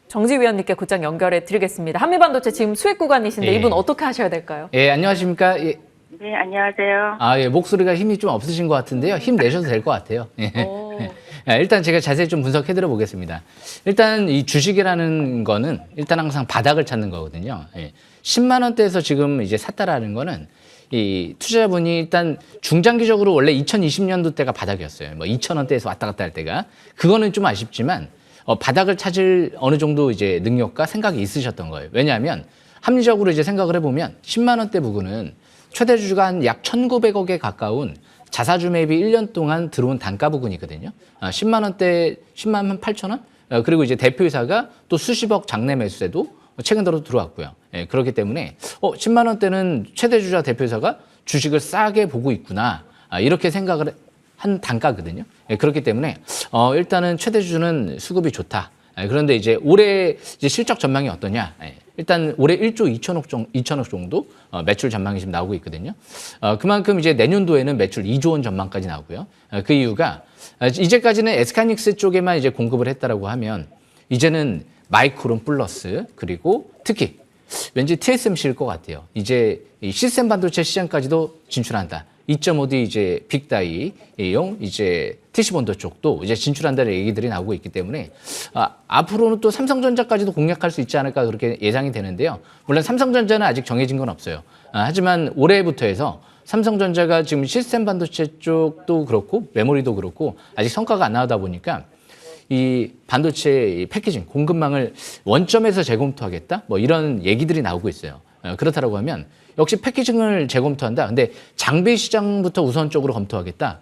정지 위원님께 곧장 연결해 드리겠습니다. 한미반도체 지금 수익 구간이신데 예. 이분 어떻게 하셔야 될까요? 예, 안녕하십니까? 예. 네, 안녕하세요. 예, 목소리가 힘이 좀 없으신 것 같은데요. 힘 내셔도 될 것 같아요. 예. 일단 제가 자세히 좀 분석해드려 보겠습니다. 일단 이 주식이라는 거는 일단 항상 바닥을 찾는 거거든요. 10만 원대에서 지금 이제 샀다라는 거는 이 투자자분이 일단 중장기적으로 원래 2020년도 때가 바닥이었어요. 뭐 2,000원대에서 왔다 갔다 할 때가. 그거는 좀 아쉽지만 바닥을 찾을 어느 정도 이제 능력과 생각이 있으셨던 거예요. 왜냐하면 합리적으로 이제 생각을 해보면 10만 원대 부근은 최대 주주가 한 약 1,900억에 가까운 자사주 매입이 1년 동안 들어온 단가 부근이거든요. 10만 원대 10만 8천 원? 그리고 이제 대표이사가 또 수십억 장내 매수세도 최근 들어 들어왔고요. 그렇기 때문에 10만 원대는 최대 주주와 대표이사가 주식을 싸게 보고 있구나. 이렇게 생각을 한 단가거든요. 그렇기 때문에 일단은 최대 주주는 수급이 좋다. 그런데 이제 올해 이제 실적 전망이 어떠냐? 일단 올해 1조 2천억 정도 매출 전망이 지금 나오고 있거든요. 그만큼 이제 내년도에는 매출 2조 원 전망까지 나오고요. 그 이유가 이제까지는 에스카닉스 쪽에만 이제 공급을 했다라고 하면 이제는 마이크론 플러스 그리고 특히 왠지 TSMC일 것 같아요. 이제 이 시스템 반도체 시장까지도 진출한다. 2.5D 이제 빅다이용 이제 TC본도 쪽도 이제 진출한다는 얘기들이 나오고 있기 때문에 앞으로는 또 삼성전자까지도 공략할 수 있지 않을까 그렇게 예상이 되는데요. 물론 삼성전자는 아직 정해진 건 없어요. 하지만 올해부터 해서 삼성전자가 지금 시스템 반도체 쪽도 그렇고 메모리도 그렇고 아직 성과가 안 나오다 보니까 이 반도체 패키징 공급망을 원점에서 재검토하겠다 뭐 이런 얘기들이 나오고 있어요. 그렇다라고 하면 역시 패키징을 재검토한다. 근데 장비 시장부터 우선적으로 검토하겠다.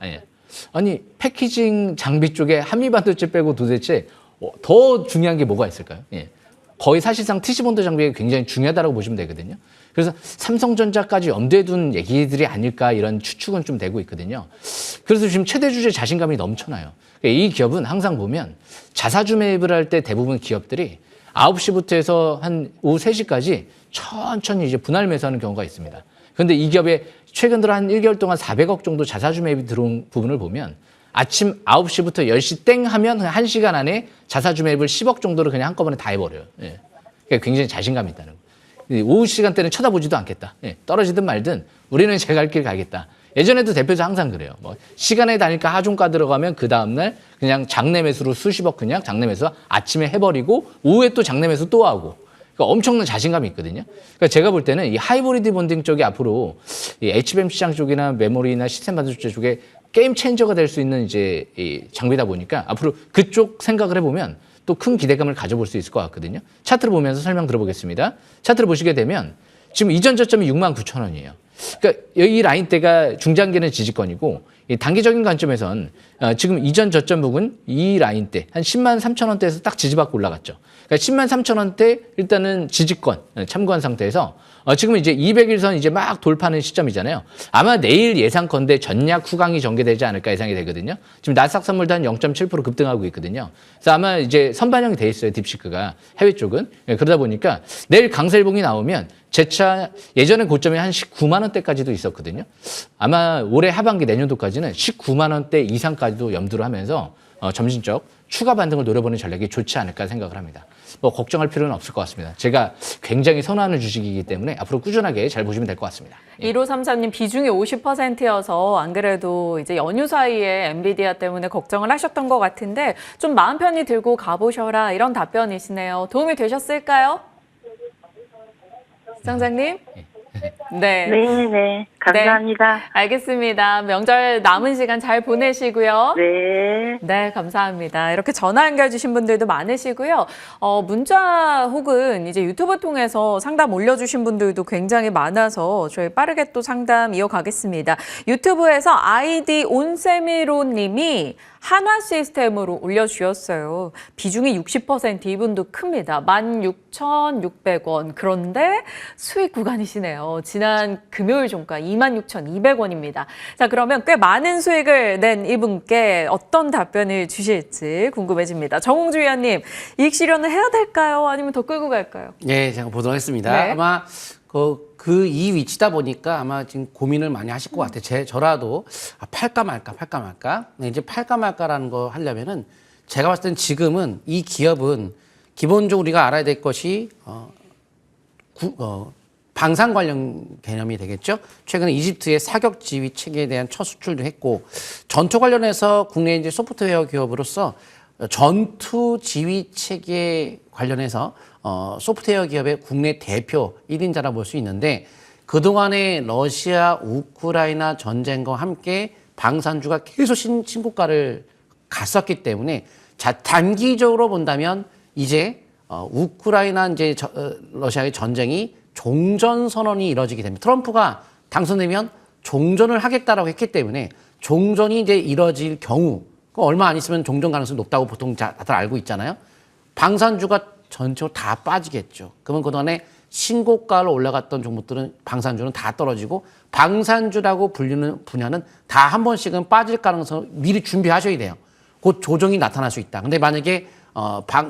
아니 패키징 장비 쪽에 한미 반도체 빼고 도대체 더 중요한 게 뭐가 있을까요? 거의 사실상 TC본도 장비가 굉장히 중요하다고 보시면 되거든요. 그래서 삼성전자까지 염두에 둔 얘기들이 아닐까 이런 추측은 좀 되고 있거든요. 그래서 지금 최대 주주의 자신감이 넘쳐나요. 이 기업은 항상 보면 자사주 매입을 할 때 대부분 기업들이 9시부터 해서 한 오후 3시까지 천천히 이제 분할 매수하는 경우가 있습니다. 그런데 이 기업에 최근 들어 한 1개월 동안 400억 정도 자사주 매입이 들어온 부분을 보면 아침 9시부터 10시 땡 하면 그냥 1시간 안에 자사주 매입을 10억 정도를 그냥 한꺼번에 다 해버려요. 그러니까 굉장히 자신감이 있다는 거예요. 오후 시간대는 쳐다보지도 않겠다. 떨어지든 말든 우리는 제 갈 길 가겠다. 예전에도 대표자 항상 그래요. 뭐 시간에 다니까 하중가 들어가면 그 다음날 그냥 장내 매수로 수십억 그냥 장내 매수 아침에 해버리고 오후에 또 장내 매수 또 하고 그러니까 엄청난 자신감이 있거든요. 그러니까 제가 볼 때는 이 하이브리드 본딩 쪽이 앞으로 이 HBM 시장 쪽이나 메모리나 시스템 반도체 쪽에 게임 체인저가 될 수 있는 이제 이 장비다 보니까 앞으로 그쪽 생각을 해보면 또 큰 기대감을 가져볼 수 있을 것 같거든요. 차트를 보면서 설명 들어보겠습니다. 차트를 보시게 되면 지금 이전 저점이 69,000원이에요. 그러니까 이 라인대가 중장기는 지지권이고 이 단기적인 관점에선 지금 이전 저점 부근 이 라인대 한 10만 3천 원대에서 딱 지지받고 올라갔죠. 그러니까 10만 3천 원대 일단은 지지권 참고한 상태에서 지금 이제 200일선 이제 막 돌파하는 시점이잖아요. 아마 내일 예상컨대 전략 후강이 전개되지 않을까 예상이 되거든요. 지금 나스닥 선물도 한 0.7% 급등하고 있거든요. 그래서 아마 이제 선반영이 돼 있어요. 딥시크가 해외 쪽은. 그러다 보니까 내일 강세일봉이 나오면 재차 예전에 고점이 한 19만 원대까지도 있었거든요. 아마 올해 하반기 내년도까지는 19만 원대 이상까지도 염두를 하면서 점진적 추가 반등을 노려보는 전략이 좋지 않을까 생각을 합니다. 뭐 걱정할 필요는 없을 것 같습니다. 제가 굉장히 선호하는 주식이기 때문에 앞으로 꾸준하게 잘 보시면 될 것 같습니다. 1533님 비중이 50%여서 안 그래도 이제 연휴 사이에 엔비디아 때문에 걱정을 하셨던 것 같은데 좀 마음 편히 들고 가보셔라 이런 답변이시네요. 도움이 되셨을까요? 시장장님? 네. 네. 감사합니다. 네, 알겠습니다. 명절 남은 시간 잘 보내시고요. 네. 네, 감사합니다. 이렇게 전화 연결 주신 분들도 많으시고요. 문자 혹은 이제 유튜브 통해서 상담 올려주신 분들도 굉장히 많아서 저희 빠르게 또 상담 이어가겠습니다. 유튜브에서 아이디 온세미로님이 한화 시스템으로 올려주셨어요. 비중이 60% 이분도 큽니다. 16,600원. 그런데 수익 구간이시네요. 지난 금요일 종가 26,200원입니다. 자, 그러면 꽤 많은 수익을 낸 이분께 어떤 답변을 주실지 궁금해집니다. 정홍주 위원님, 이익 실현을 해야 될까요? 아니면 더 끌고 갈까요? 네, 제가 보도록 하겠습니다. 네. 아마 이 위치다 보니까 아마 지금 고민을 많이 하실 것 같아요. 저라도 팔까 말까. 근데 이제 팔까 말까라는 거 하려면은 제가 봤을 땐 지금은 이 기업은 기본적으로 우리가 알아야 될 것이 방산 관련 개념이 되겠죠. 최근에 이집트의 사격 지휘 체계에 대한 첫 수출도 했고 전투 관련해서 국내 이제 소프트웨어 기업으로서 전투 지휘 체계 관련해서 소프트웨어 기업의 국내 대표 1인자라 볼 수 있는데 그동안에 러시아 우크라이나 전쟁과 함께 방산주가 계속 신고가를 갔었기 때문에 단기적으로 본다면 이제 우크라이나 이제 러시아의 전쟁이 종전 선언이 이뤄지게 됩니다. 트럼프가 당선되면 종전을 하겠다라고 했기 때문에 종전이 이제 이뤄질 경우 얼마 안 있으면 종전 가능성이 높다고 보통 다들 알고 있잖아요. 방산주가 전체로 다 빠지겠죠. 그러면 그동안에 신고가로 올라갔던 종목들은 방산주는 다 떨어지고 방산주라고 불리는 분야는 다 한 번씩은 빠질 가능성을 미리 준비하셔야 돼요. 곧 조정이 나타날 수 있다. 근데 만약에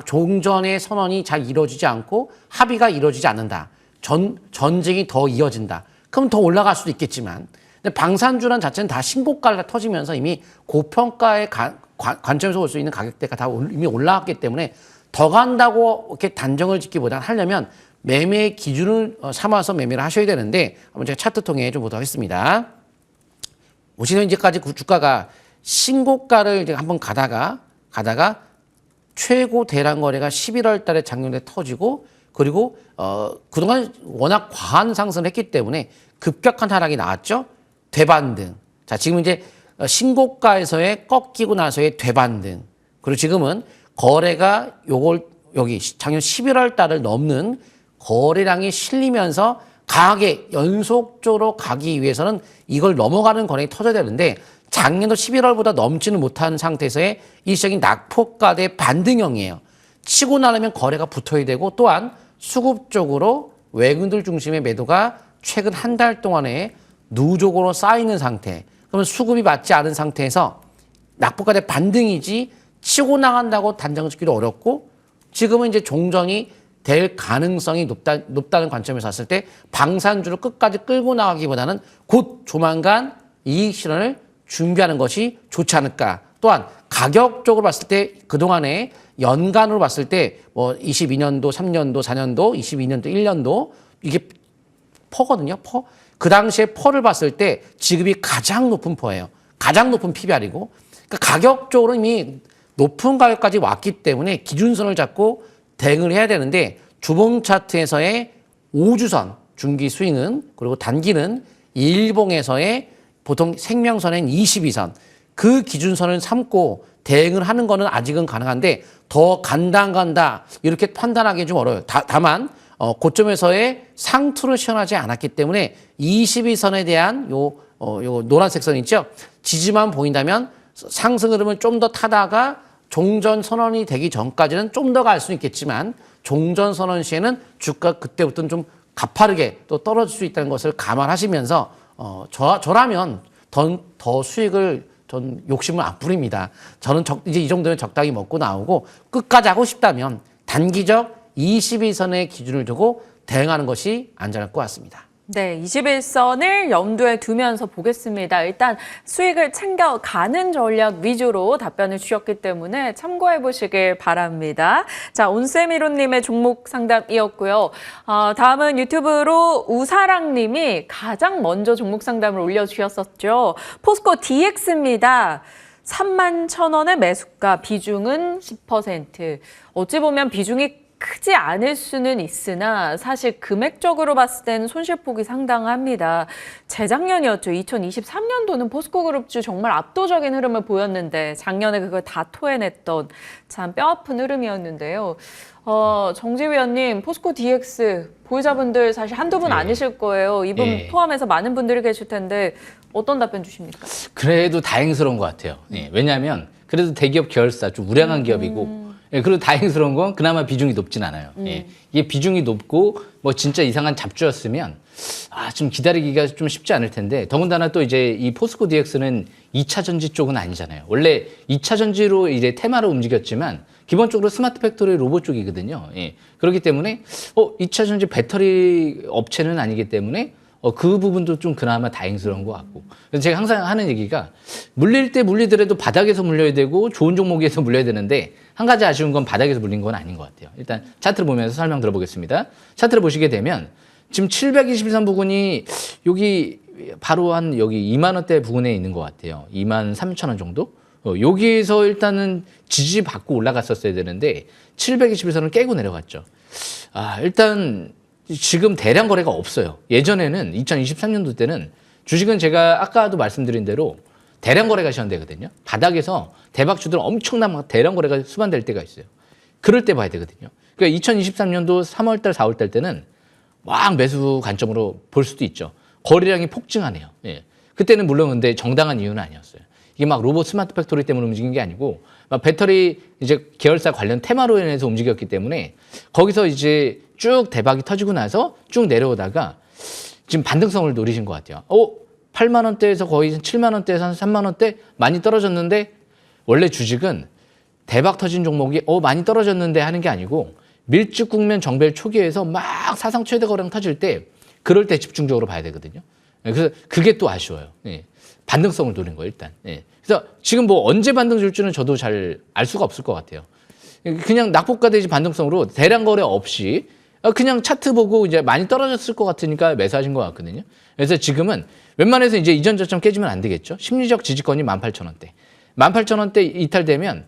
종전의 선언이 잘 이루어지지 않고 합의가 이루어지지 않는다. 전쟁이 더 이어진다. 그럼 더 올라갈 수도 있겠지만 근데 방산주란 자체는 다 신고가가 터지면서 이미 고평가의 관점에서 볼 수 있는 가격대가 다 이미 올라왔기 때문에 더 간다고 이렇게 단정을 짓기보다는 하려면 매매 기준을 삼아서 매매를 하셔야 되는데 한번 제가 차트 통해 좀 보도록 하겠습니다. 보시면 이제까지 주가가 신고가를 이제 한번 가다가 최고 대량 거래가 11월 달에 작년에 터지고 그리고 그동안 워낙 과한 상승을 했기 때문에 급격한 하락이 나왔죠. 되반등. 자, 지금 이제 신고가에서의 꺾이고 나서의 되반등. 그리고 지금은 거래가 여기 작년 11월 달을 넘는 거래량이 실리면서 강하게 연속적으로 가기 위해서는 이걸 넘어가는 거래가 터져야 되는데 작년도 11월보다 넘지는 못한 상태에서의 일시적인 낙폭과대 반등형이에요. 치고 나르면 거래가 붙어야 되고 또한 수급적으로 외국인들 중심의 매도가 최근 한 달 동안에 누적으로 쌓이는 상태. 그러면 수급이 맞지 않은 상태에서 낙폭과대 반등이지 치고 나간다고 단정 짓기도 어렵고 지금은 이제 종전이 될 가능성이 높다는 관점에서 봤을 때 방산주를 끝까지 끌고 나가기보다는 곧 조만간 이익 실현을 준비하는 것이 좋지 않을까. 또한 가격적으로 봤을 때 그동안에 연간으로 봤을 때 뭐 22년도, 3년도, 4년도, 22년도, 1년도 이게 퍼거든요. 퍼. 그 당시에 퍼를 봤을 때 지급이 가장 높은 퍼예요. 가장 높은 PBR이고 그러니까 가격적으로 이미 높은 가격까지 왔기 때문에 기준선을 잡고 대응을 해야 되는데 주봉 차트에서의 5주선 중기 스윙은 그리고 단기는 일봉에서의 보통 생명선엔 22선 그 기준선을 삼고 대응을 하는 거는 아직은 가능한데 더 간다 안 간다 이렇게 판단하기 좀 어려워요. 다만 고점에서의 상투를 시연하지 않았기 때문에 22선에 대한 요 노란색 선 있죠. 지지만 보인다면 상승 흐름을 좀 더 타다가 종전 선언이 되기 전까지는 좀 더 갈 수는 있겠지만 종전 선언 시에는 주가 그때부터는 좀 가파르게 또 떨어질 수 있다는 것을 감안하시면서 저라면 더 수익을 전 욕심을 안 부립니다. 저는 이제 이 정도면 적당히 먹고 나오고 끝까지 하고 싶다면 단기적 22선의 기준을 두고 대응하는 것이 안전할 것 같습니다. 네, 21선을 염두에 두면서 보겠습니다. 일단 수익을 챙겨가는 전략 위주로 답변을 주셨기 때문에 참고해 보시길 바랍니다. 자, 온세미로님의 종목 상담이었고요. 다음은 유튜브로 우사랑님이 가장 먼저 종목 상담을 올려주셨었죠. 포스코 DX입니다. 31,000원의 매수가, 비중은 10%. 어찌 보면 비중이 크지 않을 수는 있으나 사실 금액적으로 봤을 때는 손실폭이 상당합니다. 재작년이었죠. 2023년도는 포스코그룹주 정말 압도적인 흐름을 보였는데 작년에 그걸 다 토해냈던 참 뼈아픈 흐름이었는데요. 정지 위원님, 포스코 DX 보유자분들 사실 한두 분 아니실 거예요. 이분 포함해서 많은 분들이 계실 텐데 어떤 답변 주십니까? 그래도 다행스러운 것 같아요. 왜냐하면 그래도 대기업 계열사 좀 우량한 기업이고 그리고 다행스러운 건 그나마 비중이 높진 않아요. 이게 비중이 높고 뭐 진짜 이상한 잡주였으면 좀 기다리기가 좀 쉽지 않을 텐데 더군다나 또 이제 이 포스코 DX는 2차 전지 쪽은 아니잖아요. 원래 2차 전지로 이제 테마로 움직였지만 기본적으로 스마트 팩토리 로봇 쪽이거든요. 그렇기 때문에 2차 전지 배터리 업체는 아니기 때문에 그 부분도 좀 그나마 다행스러운 것 같고. 그래서 제가 항상 하는 얘기가 물릴 때 물리더라도 바닥에서 물려야 되고 좋은 종목에서 물려야 되는데 한 가지 아쉬운 건 바닥에서 물린 건 아닌 것 같아요. 일단 차트를 보면서 설명 들어보겠습니다. 차트를 보시게 되면 지금 723 부근이 여기 바로 한 여기 2만 원대 부근에 있는 것 같아요. 2만 3천 원 정도? 여기에서 일단은 지지받고 올라갔었어야 되는데 721선을 깨고 내려갔죠. 일단 지금 대량 거래가 없어요. 예전에는 2023년도 때는 주식은 제가 아까도 말씀드린 대로 대량 거래가 시작되거든요. 바닥에서 대박주들 엄청난 막 대량 거래가 수반될 때가 있어요. 그럴 때 봐야 되거든요. 그러니까 2023년도 3월달, 4월달 때는 막 매수 관점으로 볼 수도 있죠. 거래량이 폭증하네요. 예. 그때는 물론 근데 정당한 이유는 아니었어요. 이게 막 로봇 스마트 팩토리 때문에 움직인 게 아니고 막 배터리 이제 계열사 관련 테마로 인해서 움직였기 때문에 거기서 이제 쭉 대박이 터지고 나서 쭉 내려오다가 지금 반등성을 노리신 것 같아요. 8만 원대에서 거의 7만 원대에서 한 3만 원대 많이 떨어졌는데 원래 주식은 대박 터진 종목이 많이 떨어졌는데 하는 게 아니고 밀집 국면 정벨 초기에서 막 사상 최대 거래량 터질 때 그럴 때 집중적으로 봐야 되거든요. 그래서 그게 또 아쉬워요. 예. 반등성을 노린 거예요, 일단. 예. 그래서 지금 뭐 언제 반등 줄지는 저도 잘 알 수가 없을 것 같아요. 그냥 낙폭과대지 반등성으로 대량 거래 없이 그냥 차트 보고 이제 많이 떨어졌을 것 같으니까 매수하신 것 같거든요. 그래서 지금은 웬만해서 이제 이전 저점 깨지면 안 되겠죠. 심리적 지지권이 18,000원대. 18,000원대 이탈되면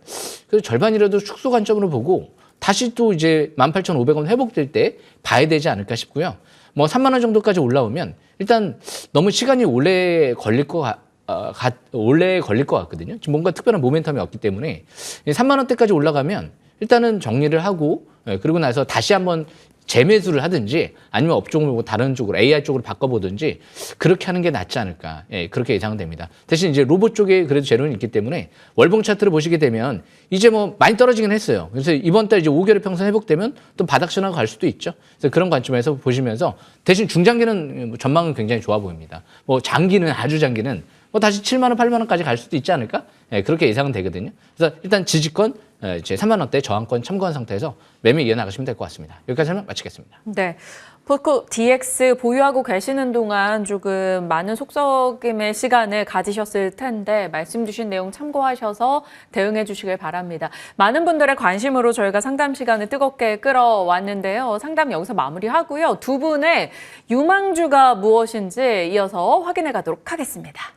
그 절반이라도 축소 관점으로 보고 다시 또 이제 18,500원 회복될 때 봐야 되지 않을까 싶고요. 뭐 3만 원 정도까지 올라오면 일단 너무 시간이 오래 걸릴 것 같거든요. 지금 뭔가 특별한 모멘텀이 없기 때문에 3만 원대까지 올라가면 일단은 정리를 하고 그리고 나서 다시 한번 재매수를 하든지 아니면 업종을 뭐 다른 쪽으로 AI 쪽으로 바꿔보든지 그렇게 하는 게 낫지 않을까. 그렇게 예상됩니다. 대신 이제 로봇 쪽에 그래도 재료는 있기 때문에 월봉 차트를 보시게 되면 이제 뭐 많이 떨어지긴 했어요. 그래서 이번 달 이제 5개월 평선 회복되면 또 바닥 신화가 갈 수도 있죠. 그래서 그런 관점에서 보시면서 대신 중장기는 전망은 굉장히 좋아 보입니다. 뭐 장기는 아주 장기는 뭐 다시 7만 원, 8만 원까지 갈 수도 있지 않을까? 그렇게 예상은 되거든요. 그래서 일단 지지권 이제 3만 원대 저항권 참고한 상태에서 매매 이어나가시면 될 것 같습니다. 여기까지 하면 마치겠습니다. 네. 포스코 DX 보유하고 계시는 동안 조금 많은 속썩임의 시간을 가지셨을 텐데 말씀 주신 내용 참고하셔서 대응해 주시길 바랍니다. 많은 분들의 관심으로 저희가 상담 시간을 뜨겁게 끌어왔는데요. 상담 여기서 마무리하고요. 두 분의 유망주가 무엇인지 이어서 확인해 가도록 하겠습니다.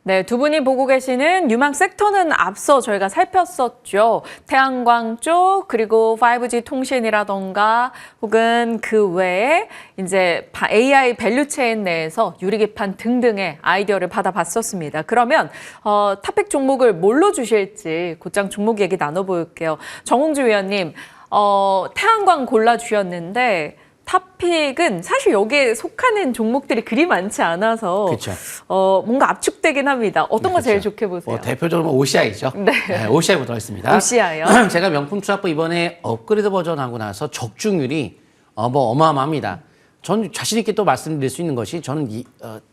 네, 두 분이 보고 계시는 유망 섹터는 앞서 저희가 살폈었죠. 태양광 쪽, 그리고 5G 통신이라던가 혹은 그 외에 이제 AI 밸류체인 내에서 유리기판 등등의 아이디어를 받아봤었습니다. 그러면 탑픽 종목을 뭘로 주실지 곧장 종목 얘기 나눠볼게요. 정홍주 위원님, 태양광 골라주셨는데 탑픽은 사실 여기에 속하는 종목들이 그리 많지 않아서 그렇죠. 뭔가 압축되긴 합니다. 어떤 거 제일 그렇죠. 좋게 보세요? 대표적으로 OCI죠. 네. OCI 보도록 하겠습니다. OCI요? 제가 명품 투자법 이번에 업그레이드 버전하고 나서 적중률이 뭐 어마어마합니다. 저는 자신 있게 또 말씀드릴 수 있는 것이 저는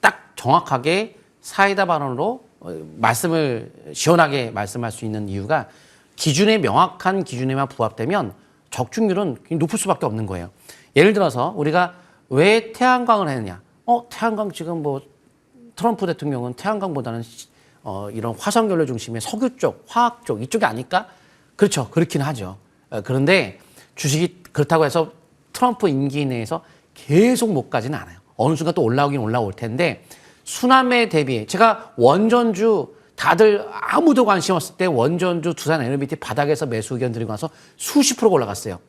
딱 정확하게 사이다 발언으로 말씀을 시원하게 말씀할 수 있는 이유가 기준에 명확한 기준에만 부합되면 적중률은 높을 수밖에 없는 거예요. 예를 들어서 우리가 왜 태양광을 했느냐? 태양광 지금 뭐 트럼프 대통령은 태양광보다는 이런 화석연료 중심의 석유 쪽, 화학 쪽 이쪽이 아닐까? 그렇죠. 그렇긴 하죠. 그런데 주식이 그렇다고 해서 트럼프 임기 내에서 계속 못 가지는 않아요. 어느 순간 또 올라오긴 올라올 텐데 순환매 대비 제가 원전주 다들 아무도 관심 없을 때 원전주 두산 에너비티 바닥에서 매수 의견 드리고 나서 수십 프로가 올라갔어요.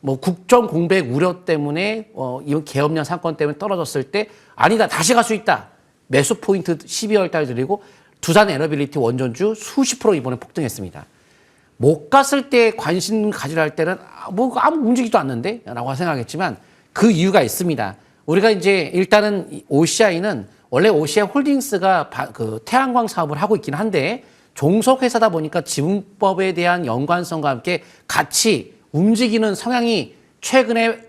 뭐 국정 공백 우려 때문에 이번 계엄령 사건 때문에 떨어졌을 때 아니다 다시 갈 수 있다 매수 포인트 12월 달 드리고 두산 에너빌리티 원전주 수십 프로 이번에 폭등했습니다. 못 갔을 때 관심 가지려 할 때는 뭐 아무 움직이지도 않는데 라고 생각했지만 그 이유가 있습니다. 우리가 이제 일단은 OCI는 원래 OCI 홀딩스가 그 태양광 사업을 하고 있긴 한데 종속회사다 보니까 지분법에 대한 연관성과 함께 같이 움직이는 성향이 최근에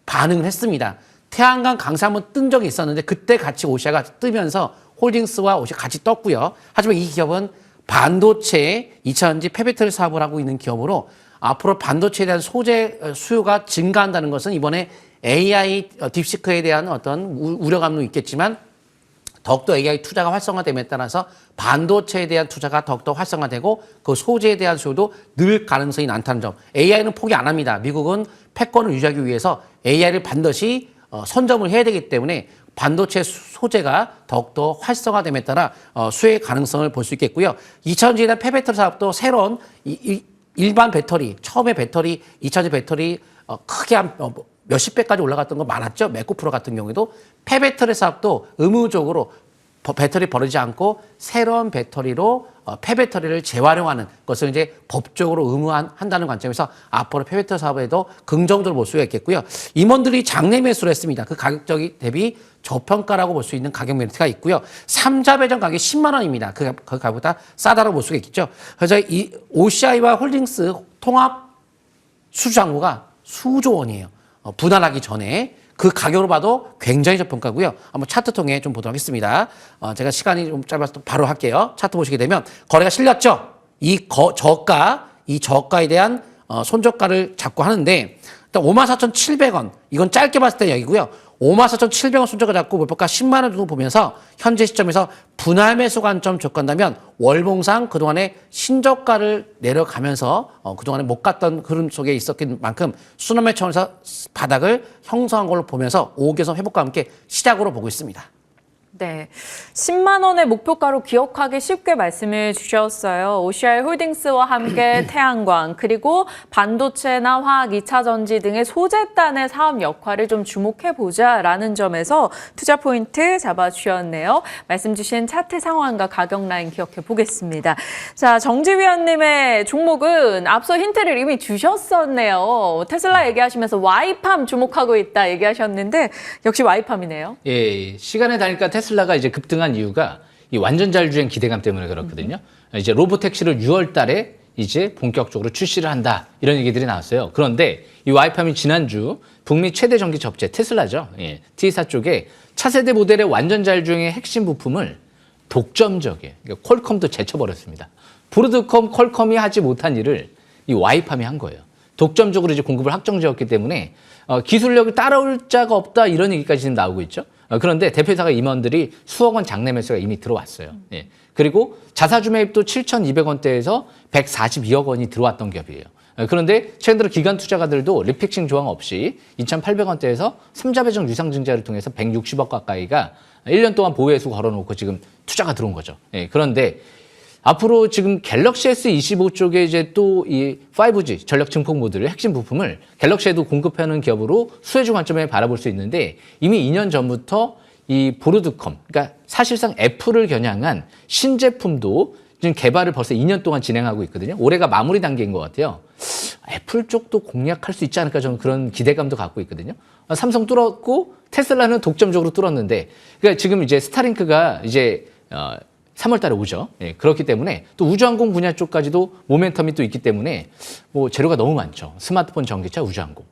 반응을 했습니다. 태양광 강세 한번 뜬 적이 있었는데 그때 같이 OCI가 뜨면서 홀딩스와 OCI 같이 떴고요. 하지만 이 기업은 반도체, 2차전지 폐배터리 사업을 하고 있는 기업으로 앞으로 반도체에 대한 소재 수요가 증가한다는 것은 이번에 AI 딥시크에 대한 어떤 우려감도 있겠지만 더욱더 AI 투자가 활성화됨에 따라서 반도체에 대한 투자가 더욱더 활성화되고 그 소재에 대한 수요도 늘 가능성이 많다는 점. AI는 포기 안 합니다. 미국은 패권을 유지하기 위해서 AI를 반드시 선점을 해야 되기 때문에 반도체 소재가 더욱더 활성화됨에 따라 수혜의 가능성을 볼 수 있겠고요. 2000년대 폐배터리 사업도 새로운 일반 배터리, 처음에 배터리, 2000년 배터리 크게 한 몇십 배까지 올라갔던 거 많았죠. 맥코프로 같은 경우에도 폐배터리 사업도 의무적으로 배터리 버리지 않고 새로운 배터리로 폐배터리를 재활용하는 것을 이제 법적으로 의무한다는 관점에서 앞으로 폐배터리 사업에도 긍정적으로 볼 수가 있겠고요. 임원들이 장내 매수를 했습니다. 그 가격 대비 저평가라고 볼 수 있는 가격 메리트가 있고요. 3자 배정 가격이 10만 원입니다. 그 가격보다 싸다라고 볼 수가 있겠죠. 그래서 이 OCI와 홀딩스 통합 수주장부가 수조 원이에요. 분할하기 전에 그 가격으로 봐도 굉장히 저평가고요. 한번 차트 통해 좀 보도록 하겠습니다. 제가 시간이 좀 짧아서 바로 할게요. 차트 보시게 되면 거래가 실렸죠. 이 저가에 대한 손저가를 잡고 하는데 일단 54,700원 이건 짧게 봤을 때 여기고요. 54,700원 손저가 잡고 목표가 10만 원 정도 보면서 현재 시점에서 분할 매수 관점 접근한다면 월봉상 그동안에 신저가를 내려가면서 그동안에 못 갔던 흐름 속에 있었던 만큼 순환매 차원에서 바닥을 형성한 걸로 보면서 5개선 회복과 함께 시작으로 보고 있습니다. 네, 10만 원의 목표가로 기억하기 쉽게 말씀해 주셨어요. OCI 홀딩스와 함께 태양광 그리고 반도체나 화학, 2차 전지 등의 소재단의 사업 역할을 좀 주목해보자라는 점에서 투자 포인트 잡아주셨네요. 말씀 주신 차트 상황과 가격 라인 기억해 보겠습니다. 자, 정지위원님의 종목은 앞서 힌트를 이미 주셨었네요. 테슬라 얘기하시면서 와이팜 주목하고 있다 얘기하셨는데 역시 와이팜이네요. 예, 시간에 다니까 테슬라가 이제 급등한 이유가 이 완전 자율주행 기대감 때문에 그렇거든요. 이제 로보택시를 6월 달에 이제 본격적으로 출시를 한다. 이런 얘기들이 나왔어요. 그런데 이 와이팜이 지난주 북미 최대 전기 접재 테슬라죠. 예, T사 쪽에 차세대 모델의 완전 자율주행의 핵심 부품을 독점적이에요. 그러니까 퀄컴도 제쳐버렸습니다. 브로드컴, 퀄컴이 하지 못한 일을 이 와이팜이 한 거예요. 독점적으로 이제 공급을 확정지었기 때문에 기술력을 따라올 자가 없다 이런 얘기까지 지금 나오고 있죠. 그런데 대표이사가 임원들이 수억 원 장내 매수가 이미 들어왔어요. 예. 그리고 자사주 매입도 7,200원대에서 142억 원이 들어왔던 기업이에요. 그런데 최근 들어 기관 투자가들도 리픽싱 조항 없이 2,800원대에서 3자 배정 유상증자를 통해서 160억 가까이가 1년 동안 보유해서 걸어놓고 지금 투자가 들어온 거죠. 예. 그런데 앞으로 지금 갤럭시 S25 쪽에 이제 또 이 5G 전력 증폭 모듈의 핵심 부품을 갤럭시에도 공급하는 기업으로 수혜주 관점에 바라볼 수 있는데 이미 2년 전부터 이 보르드컴, 그러니까 사실상 애플을 겨냥한 신제품도 지금 개발을 벌써 2년 동안 진행하고 있거든요. 올해가 마무리 단계인 것 같아요. 애플 쪽도 공략할 수 있지 않을까 저는 그런 기대감도 갖고 있거든요. 삼성 뚫었고 테슬라는 독점적으로 뚫었는데 그러니까 지금 이제 스타링크가 이제 3월 달에 오죠. 예, 그렇기 때문에 또 우주항공 분야 쪽까지도 모멘텀이 또 있기 때문에 뭐 재료가 너무 많죠. 스마트폰, 전기차, 우주항공.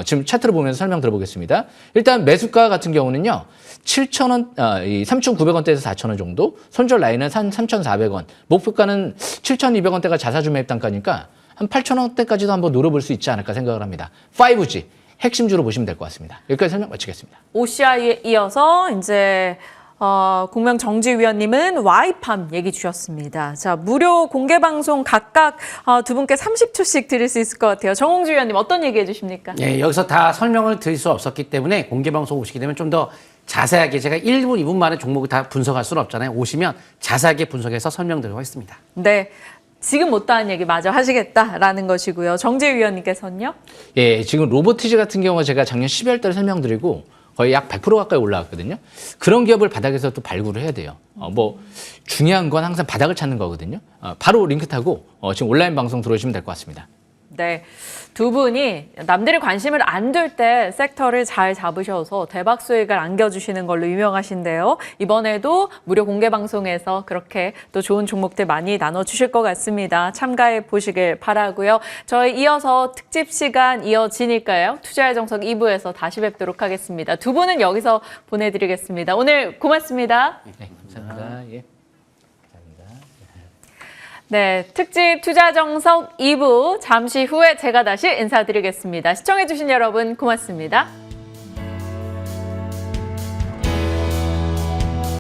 지금 차트를 보면서 설명 들어보겠습니다. 일단 매수가 같은 경우는요. 7,000원, 3,900원대에서 4,000원 정도. 손절 라인은 3,400원. 목표가는 7,200원대가 자사주 매입 단가니까 한 8,000원대까지도 한번 노려볼 수 있지 않을까 생각을 합니다. 5G 핵심주로 보시면 될 것 같습니다. 여기까지 설명 마치겠습니다. OCI에 이어서 이제 공명 정지위원님은 와이팜 얘기 주셨습니다. 자, 무료 공개 방송 각각 두 분께 30초씩 드릴 수 있을 것 같아요. 정홍주 위원님 어떤 얘기 해주십니까? 예, 여기서 다 설명을 드릴 수 없었기 때문에 공개 방송 오시게 되면 좀 더 자세하게 제가 1분, 2분 만에 종목을 다 분석할 수는 없잖아요. 오시면 자세하게 분석해서 설명드리도록 하겠습니다. 네. 지금 못다한 얘기 마저 하시겠다라는 것이고요. 정지위원님께서는요? 예, 지금 로보티즈 같은 경우가 제가 작년 12월 달에 설명드리고 거의 약 100% 가까이 올라왔거든요. 그런 기업을 바닥에서 또 발굴을 해야 돼요. 뭐 중요한 건 항상 바닥을 찾는 거거든요. 바로 링크 타고 지금 온라인 방송 들어오시면 될 것 같습니다. 네. 두 분이 남들이 관심을 안 둘 때 섹터를 잘 잡으셔서 대박 수익을 안겨주시는 걸로 유명하신데요. 이번에도 무료 공개 방송에서 그렇게 또 좋은 종목들 많이 나눠주실 것 같습니다. 참가해 보시길 바라고요. 저희 이어서 특집 시간 이어지니까요. 투자의 정석 2부에서 다시 뵙도록 하겠습니다. 두 분은 여기서 보내드리겠습니다. 오늘 고맙습니다. 네, 감사합니다. 예. 네, 특집 투자 정석 2부 잠시 후에 제가 다시 인사드리겠습니다. 시청해주신 여러분 고맙습니다.